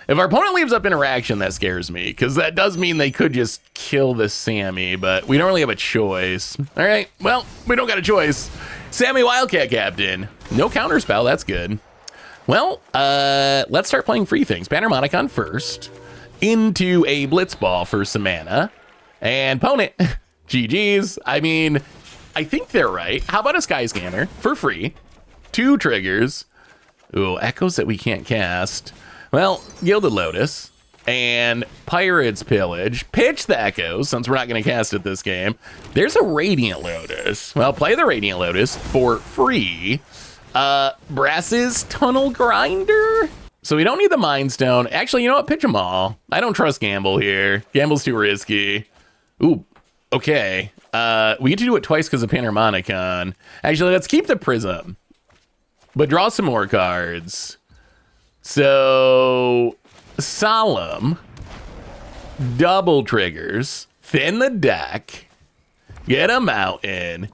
If our opponent leaves up interaction, that scares me, because that does mean they could just kill the Sammy, but we don't really have a choice. All right, well, we don't got a choice. Sammy Wildcat Captain. No counterspell, that's good. Well, let's start playing free things. Panharmonicon first, into a Blitzball for Samana, and opponent, GG's. I mean, I think they're right. How about a Sky Scanner for free? 2 triggers. Ooh, echoes that we can't cast. Well, Gilded Lotus and Pirate's Pillage. Pitch the echoes, since we're not going to cast it this game. There's a Radiant Lotus. Well, play the Radiant Lotus for free. Brass's Tunnel Grinder. So we don't need the Mind Stone. Actually, you know what? Pitch them all. I don't trust Gamble here. Gamble's too risky. Ooh, okay. We get to do it twice because of Panharmonicon. Actually, let's keep the Prism, but draw some more cards. So, Solemn, double triggers, thin the deck, get a mountain,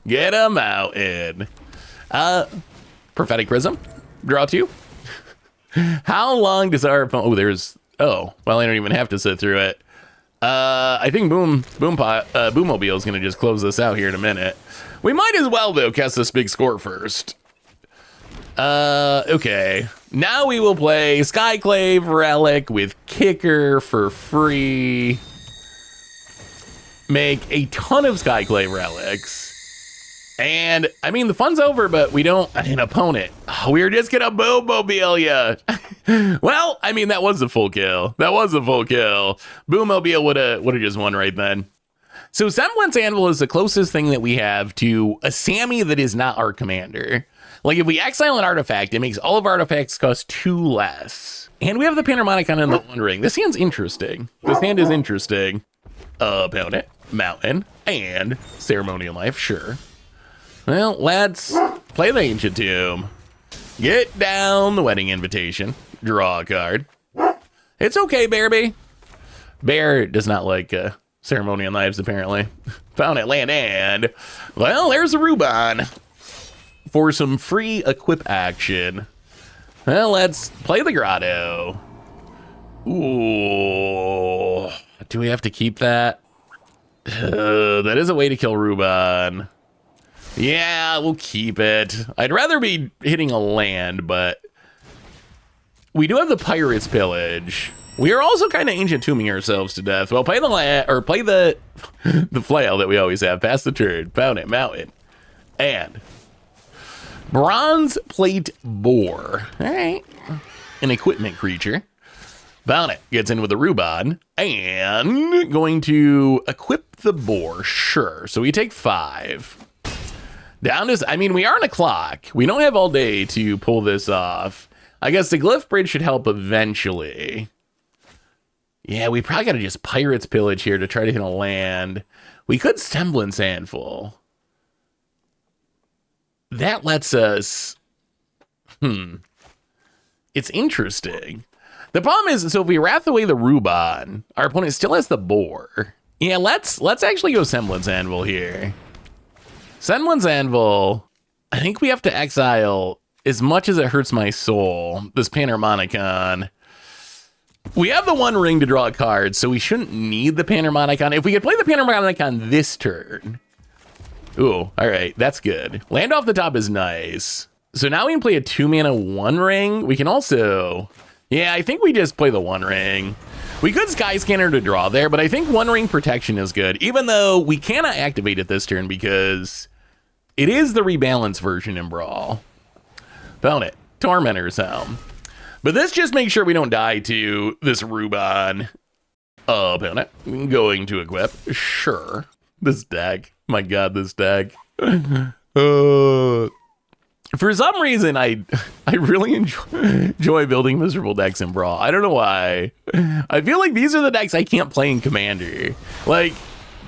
Prophetic Prism, draw 2. How long does our opponent, well, I don't even have to sit through it. I think Boommobile is going to just close this out here in a minute. We might as well, though, cast this big score first. Okay. Now we will play Skyclave Relic with Kicker for free. Make a ton of Skyclave Relics. And, I mean, the fun's over, but we don't... An opponent. Oh, we were just gonna Boommobile ya. Well, I mean, that was a full kill. Boommobile would've just won right then. So Semblance Anvil is the closest thing that we have to a Sammy that is not our commander. Like, if we exile an artifact, it makes all of our artifacts cost 2 less. And we have the Panharmonicon in the One Ring. This hand's interesting. Opponent, Mountain, and Ceremonial Knife, sure. Well, let's play the Ancient Tomb. Get down the Wedding Invitation. Draw a card. It's okay, Bearby. Bear does not like Ceremonial Knives, apparently. Found it, land, and... Well, there's a Rubon. For some free equip action. Well, let's play the Grotto. Ooh. Do we have to keep that? That is a way to kill Rubon. Yeah, we'll keep it. I'd rather be hitting a land, but we do have the Pirate's Pillage. We are also kind of Ancient Tombing ourselves to death. Well, play the land, or play the flail that we always have. Pass the turn. Found it, mountain, and Bronze Plate Boar. All right, an equipment creature. Found it. Gets in with a Rubon, and going to equip the boar. Sure. So we take 5. Down to, I mean, we are on a clock. We don't have all day to pull this off. I guess the Glyph Bridge should help eventually. Yeah, we probably got to just Pirate's Pillage here to try to hit a land. We could Semblance Anvil. That lets us... It's interesting. The problem is, so if we wrath away the Rubon, our opponent still has the boar. Yeah, let's actually go Semblance Anvil here. Semblance Anvil I think we have to exile, as much as it hurts my soul, this Panharmonicon. We have the One Ring to draw a card, so we shouldn't need the Panharmonicon. If we could play the Panharmonicon this turn. Ooh, all right, that's good. Land off the top is nice. So now we can play a 2-mana One Ring. We can also, yeah, I think we just play the One Ring. We could Sky Scanner to draw there, but I think One Ring protection is good, even though we cannot activate it this turn because it is the rebalance version in Brawl. Found it. Tormentor's Helm. But this just makes sure we don't die to this Rubon. Opponent. Going to equip. Sure. This deck. My god, this deck. For some reason, I really enjoy building miserable decks in Brawl. I don't know why. I feel like these are the decks I can't play in Commander. Like,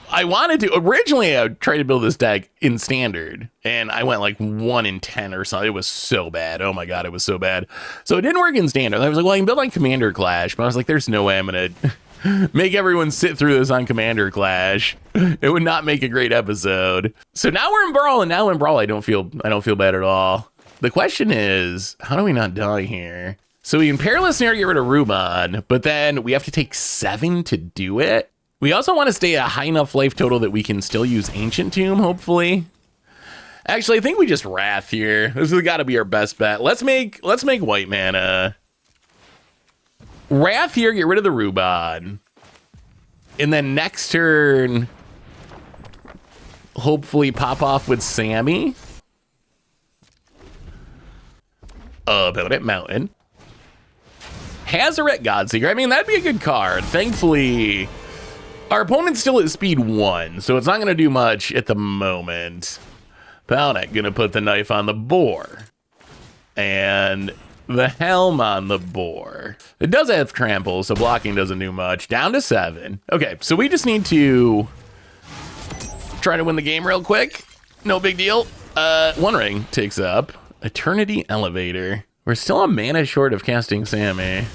I wanted to. Originally, I tried to build this deck in Standard, and I went like 1 in 10 or something. It was so bad. Oh my god, it was so bad. So it didn't work in Standard. I was like, well, I can build like Commander Clash, but I was like, there's no way I'm going to make everyone sit through this on Commander Clash. It would not make a great episode. So now we're in Brawl, and now in Brawl, I don't feel bad at all. The question is, how do we not die here? So we can Perilous Snare, get rid of Rubon, but then we have to take 7 to do it. We also want to stay at a high enough life total that we can still use Ancient Tomb, hopefully. Actually, I think we just Wrath here. This has got to be our best bet. Let's make white mana. Wrath here, get rid of the Rubon. And then next turn, hopefully pop off with Sammy. Opponent Mountain. Hazoret Godseeker. I mean, that'd be a good card. Thankfully, our opponent's still at speed 1, so it's not going to do much at the moment. Opponent going to put the knife on the boar. And the helm on the boar. It does have trample, so blocking doesn't do much. Down to 7. Okay, so we just need to try to win the game real quick. No big deal. One Ring takes up. Eternity Elevator. We're still a mana short of casting Sammy.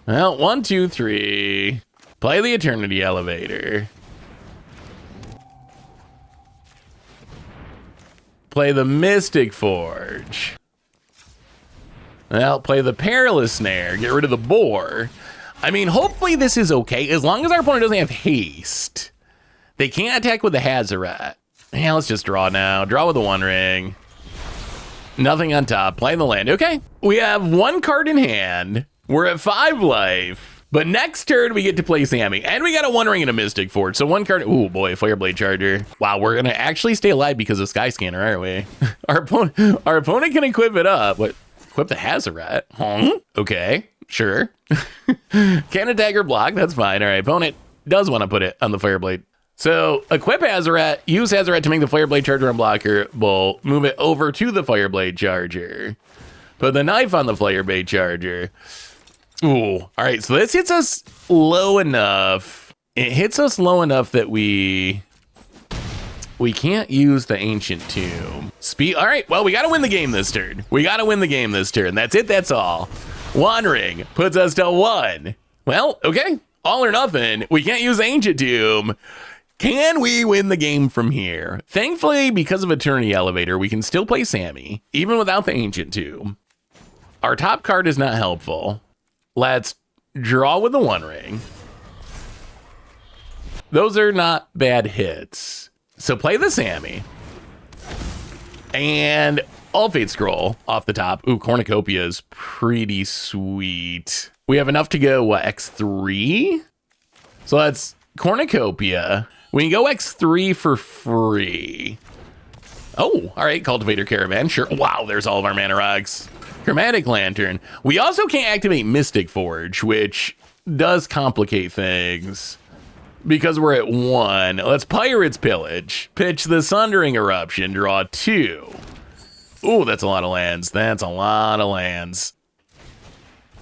Well, 1, 2, 3. Play the Eternity Elevator. Play the Mystic Forge. Well, play the Perilous Snare. Get rid of the boar. I mean, hopefully this is okay. As long as our opponent doesn't have haste. They can't attack with the Hazoret. Yeah, let's just draw now. Draw with the One Ring. Nothing on top. Play the land. Okay. We have 1 card in hand. We're at 5 life. But next turn, we get to play Sammy. And we got a One Ring and a Mystic Forge. So 1 card. Oh boy, Fireblade Charger. Wow, we're going to actually stay alive because of Sky Scanner, aren't we? Our opponent can equip it up. What? Equip the Hazoret? Huh? Okay, sure. Can't attack or block. That's fine. All right, opponent does want to put it on the Fireblade. So equip Hazoret, use Hazoret to make the Fireblade Charger unblockable, move it over to the Fireblade Charger. Put the knife on the Fireblade Charger. Ooh, all right, so this hits us low enough. It hits us low enough that we can't use the Ancient Tomb. All right, well, we got to win the game this turn. That's it, that's all. One Ring puts us to 1. Well, okay, all or nothing. We can't use Ancient Tomb. Can we win the game from here? Thankfully, because of Eternity Elevator, we can still play Sammy, even without the Ancient Tomb. Our top card is not helpful. Let's draw with the One Ring. Those are not bad hits. So play the Sammy. And All Fate Scroll off the top. Ooh, Cornucopia is pretty sweet. We have enough to go, what, X3? So that's Cornucopia. We can go X3 for free. Oh, all right, Cultivator Caravan, sure. Wow, there's all of our mana rocks. Chromatic Lantern. We also can't activate Mystic Forge, which does complicate things. Because we're at 1. Let's Pirate's Pillage. Pitch the Sundering Eruption. Draw 2. Ooh, that's a lot of lands.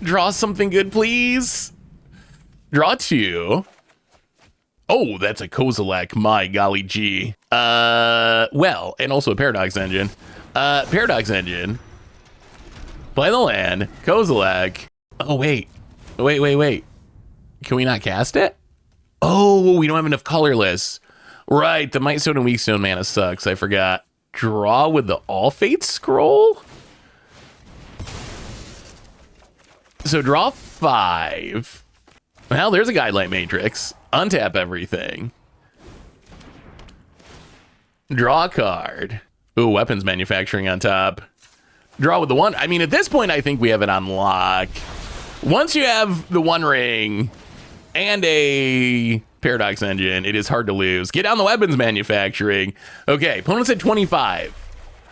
Draw something good, please. Draw 2. Oh, that's a Kozilek. My golly gee. Well, and also a Paradox Engine. Paradox Engine. Play the land. Kozilek. Oh, wait. Can we not cast it? Oh, we don't have enough colorless. Right, the Might Stone and Weak Stone mana sucks. I forgot. draw with the All Fates scroll. So draw 5. Well, there's a Guidelight Matrix. Untap everything. Draw a card. Ooh, weapons manufacturing on top. Draw with the 1. I mean, at this point, I think we have it on lock. Once you have the 1 ring and a Paradox Engine, it is hard to lose. Get down the weapons manufacturing. Okay, opponent's at 25.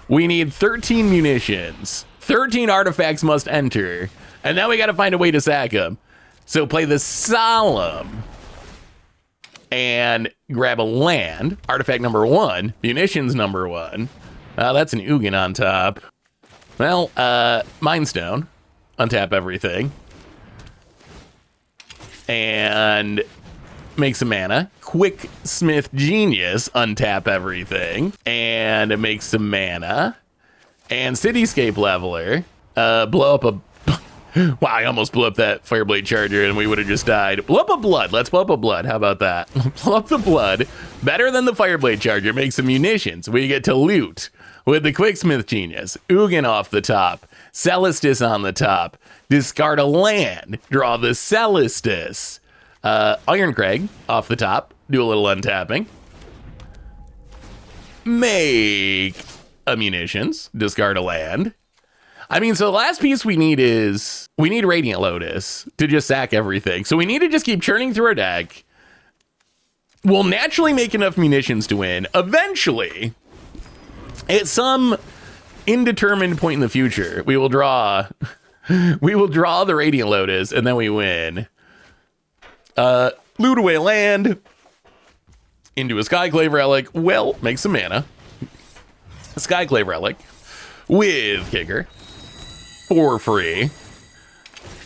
We need 13 munitions. 13 artifacts must enter. And now we got to find a way to sack them. So play the Solemn and grab a land. Artifact number 1. Munitions number 1. That's an Ugin on top. Well, Mind Stone. Untap everything. And make some mana. Quick Smith Genius. Untap everything. And make some mana. And Cityscape Leveler. Blow up a... Wow, I almost blew up that Fireblade Charger and we would have just died. Blow up a Blood. Let's blow up a Blood. How about that? Blow up the Blood. Better than the Fireblade Charger. Make some munitions. We get to loot with the Quicksmith Genius. Ugin off the top. Celestis on the top. Discard a land. Draw the Celestis. Iron Crag off the top. Do a little untapping. Make a munitions. Discard a land. I mean, so the last piece we need is, we need Radiant Lotus to just sack everything. So we need to just keep churning through our deck. We'll naturally make enough munitions to win. Eventually, at some indeterminate point in the future, we will draw the Radiant Lotus and then we win. Loot away land into a Skyclave Relic. Well, make some mana. A Skyclave Relic with Kicker. For free.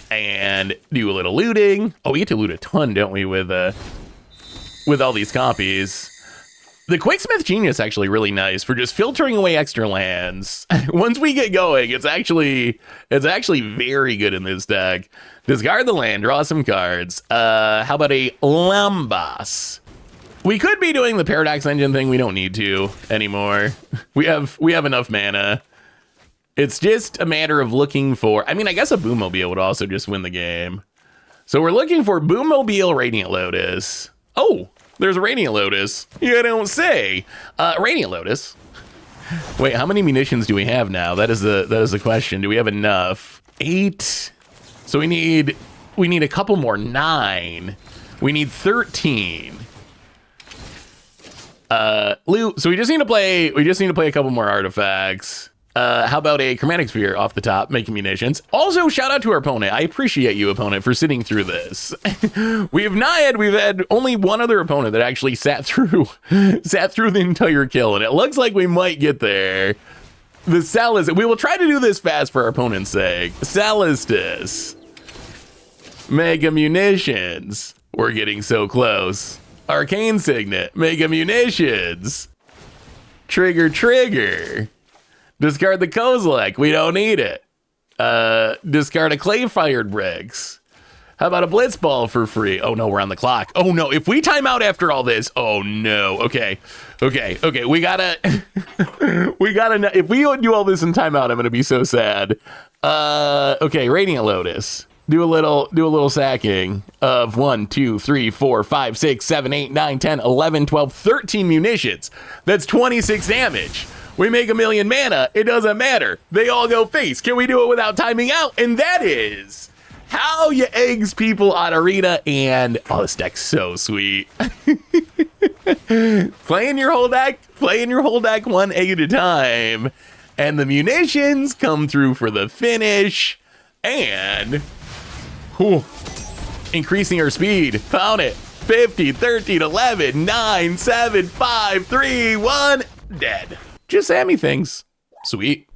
And do a little looting. Oh, we get to loot a ton, don't we, with all these copies. The Quicksmith Genius is actually really nice for just filtering away extra lands. Once we get going, it's actually very good in this deck. Discard the land, draw some cards. How about a Lambas? We could be doing the Paradox Engine thing. We don't need to anymore. We have enough mana. It's just a matter of looking for, I mean, I guess a Boommobile would also just win the game. So we're looking for Boommobile Radiant Lotus. Oh, there's a Radiant Lotus. You don't say. Radiant Lotus. Wait, how many munitions do we have now? That is the question. Do we have enough? 8. So we need a couple more. 9. We need 13. Loot. So we just need to play a couple more artifacts. How about a Chromatic Sphere off the top, making munitions. Also, shout out to our opponent. I appreciate you, opponent, for sitting through this. We've had only one other opponent that actually sat through the entire kill, and it looks like we might get there. The Celestis. We will try to do this fast for our opponent's sake. Celestis. Mega Munitions. We're getting so close. Arcane Signet. Mega Munitions. Trigger. Discard the Kozilek. We don't need it. Discard a Clay-Fired Bricks. How about a Blitzball for free? Oh, no, we're on the clock. Oh, no. If we time out after all this. Oh, no. Okay. We gotta... If we do all this in timeout, I'm going to be so sad. Okay, Radiant Lotus. Do a little sacking of 1, 2, 3, 4, 5, 6, 7, 8, 9, 10, 11, 12, 13 munitions. That's 26 damage. We make 1,000,000 mana. It doesn't matter. They all go face. Can we do it without timing out? And that is how you eggs people on Arena. And oh, this deck's so sweet. Playing your whole deck one egg at a time. And the munitions come through for the finish. And increasing our speed. Found it. 50, 13, 11, 9, 7, 5, 3, 1. Dead. Just Sammy things. Sweet.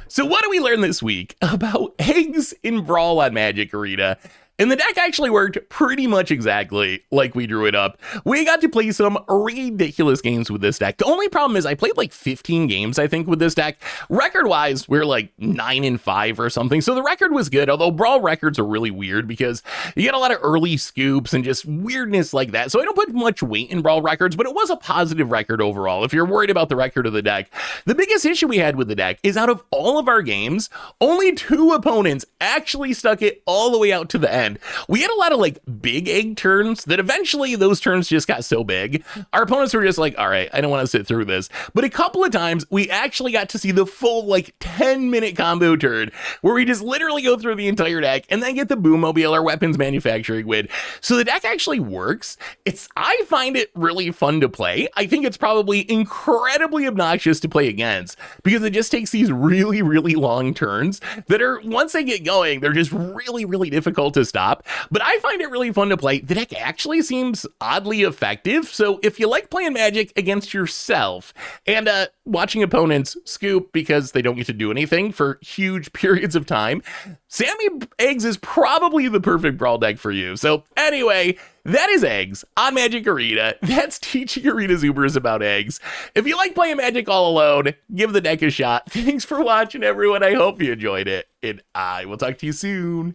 So what do we learn this week about eggs in Brawl on Magic Arena? And the deck actually worked pretty much exactly like we drew it up. We got to play some ridiculous games with this deck. The only problem is I played like 15 games, I think, with this deck. Record-wise, we're like 9-5 or something, so the record was good, although Brawl records are really weird because you get a lot of early scoops and just weirdness like that, so I don't put much weight in Brawl records, but it was a positive record overall if you're worried about the record of the deck. The biggest issue we had with the deck is out of all of our games, only 2 opponents actually stuck it all the way out to the end. We had a lot of like big egg turns that eventually those turns just got so big. Our opponents were just like, all right, I don't want to sit through this. But a couple of times we actually got to see the full like 10-minute combo turn where we just literally go through the entire deck and then get the Boommobile or weapons manufacturing win. So the deck actually works. I find it really fun to play. I think it's probably incredibly obnoxious to play against because it just takes these really, really long turns that are, once they get going, they're just really, really difficult to stop, but I find it really fun to play. The deck actually seems oddly effective, so if you like playing Magic against yourself and watching opponents scoop because they don't get to do anything for huge periods of time, Sammy Eggs is probably the perfect Brawl deck for you. So anyway, that is Eggs on Magic Arena. That's teaching Arena Zoomers about eggs. If you like playing Magic all alone, give the deck a shot. Thanks for watching, everyone. I hope you enjoyed it, and I will talk to you soon.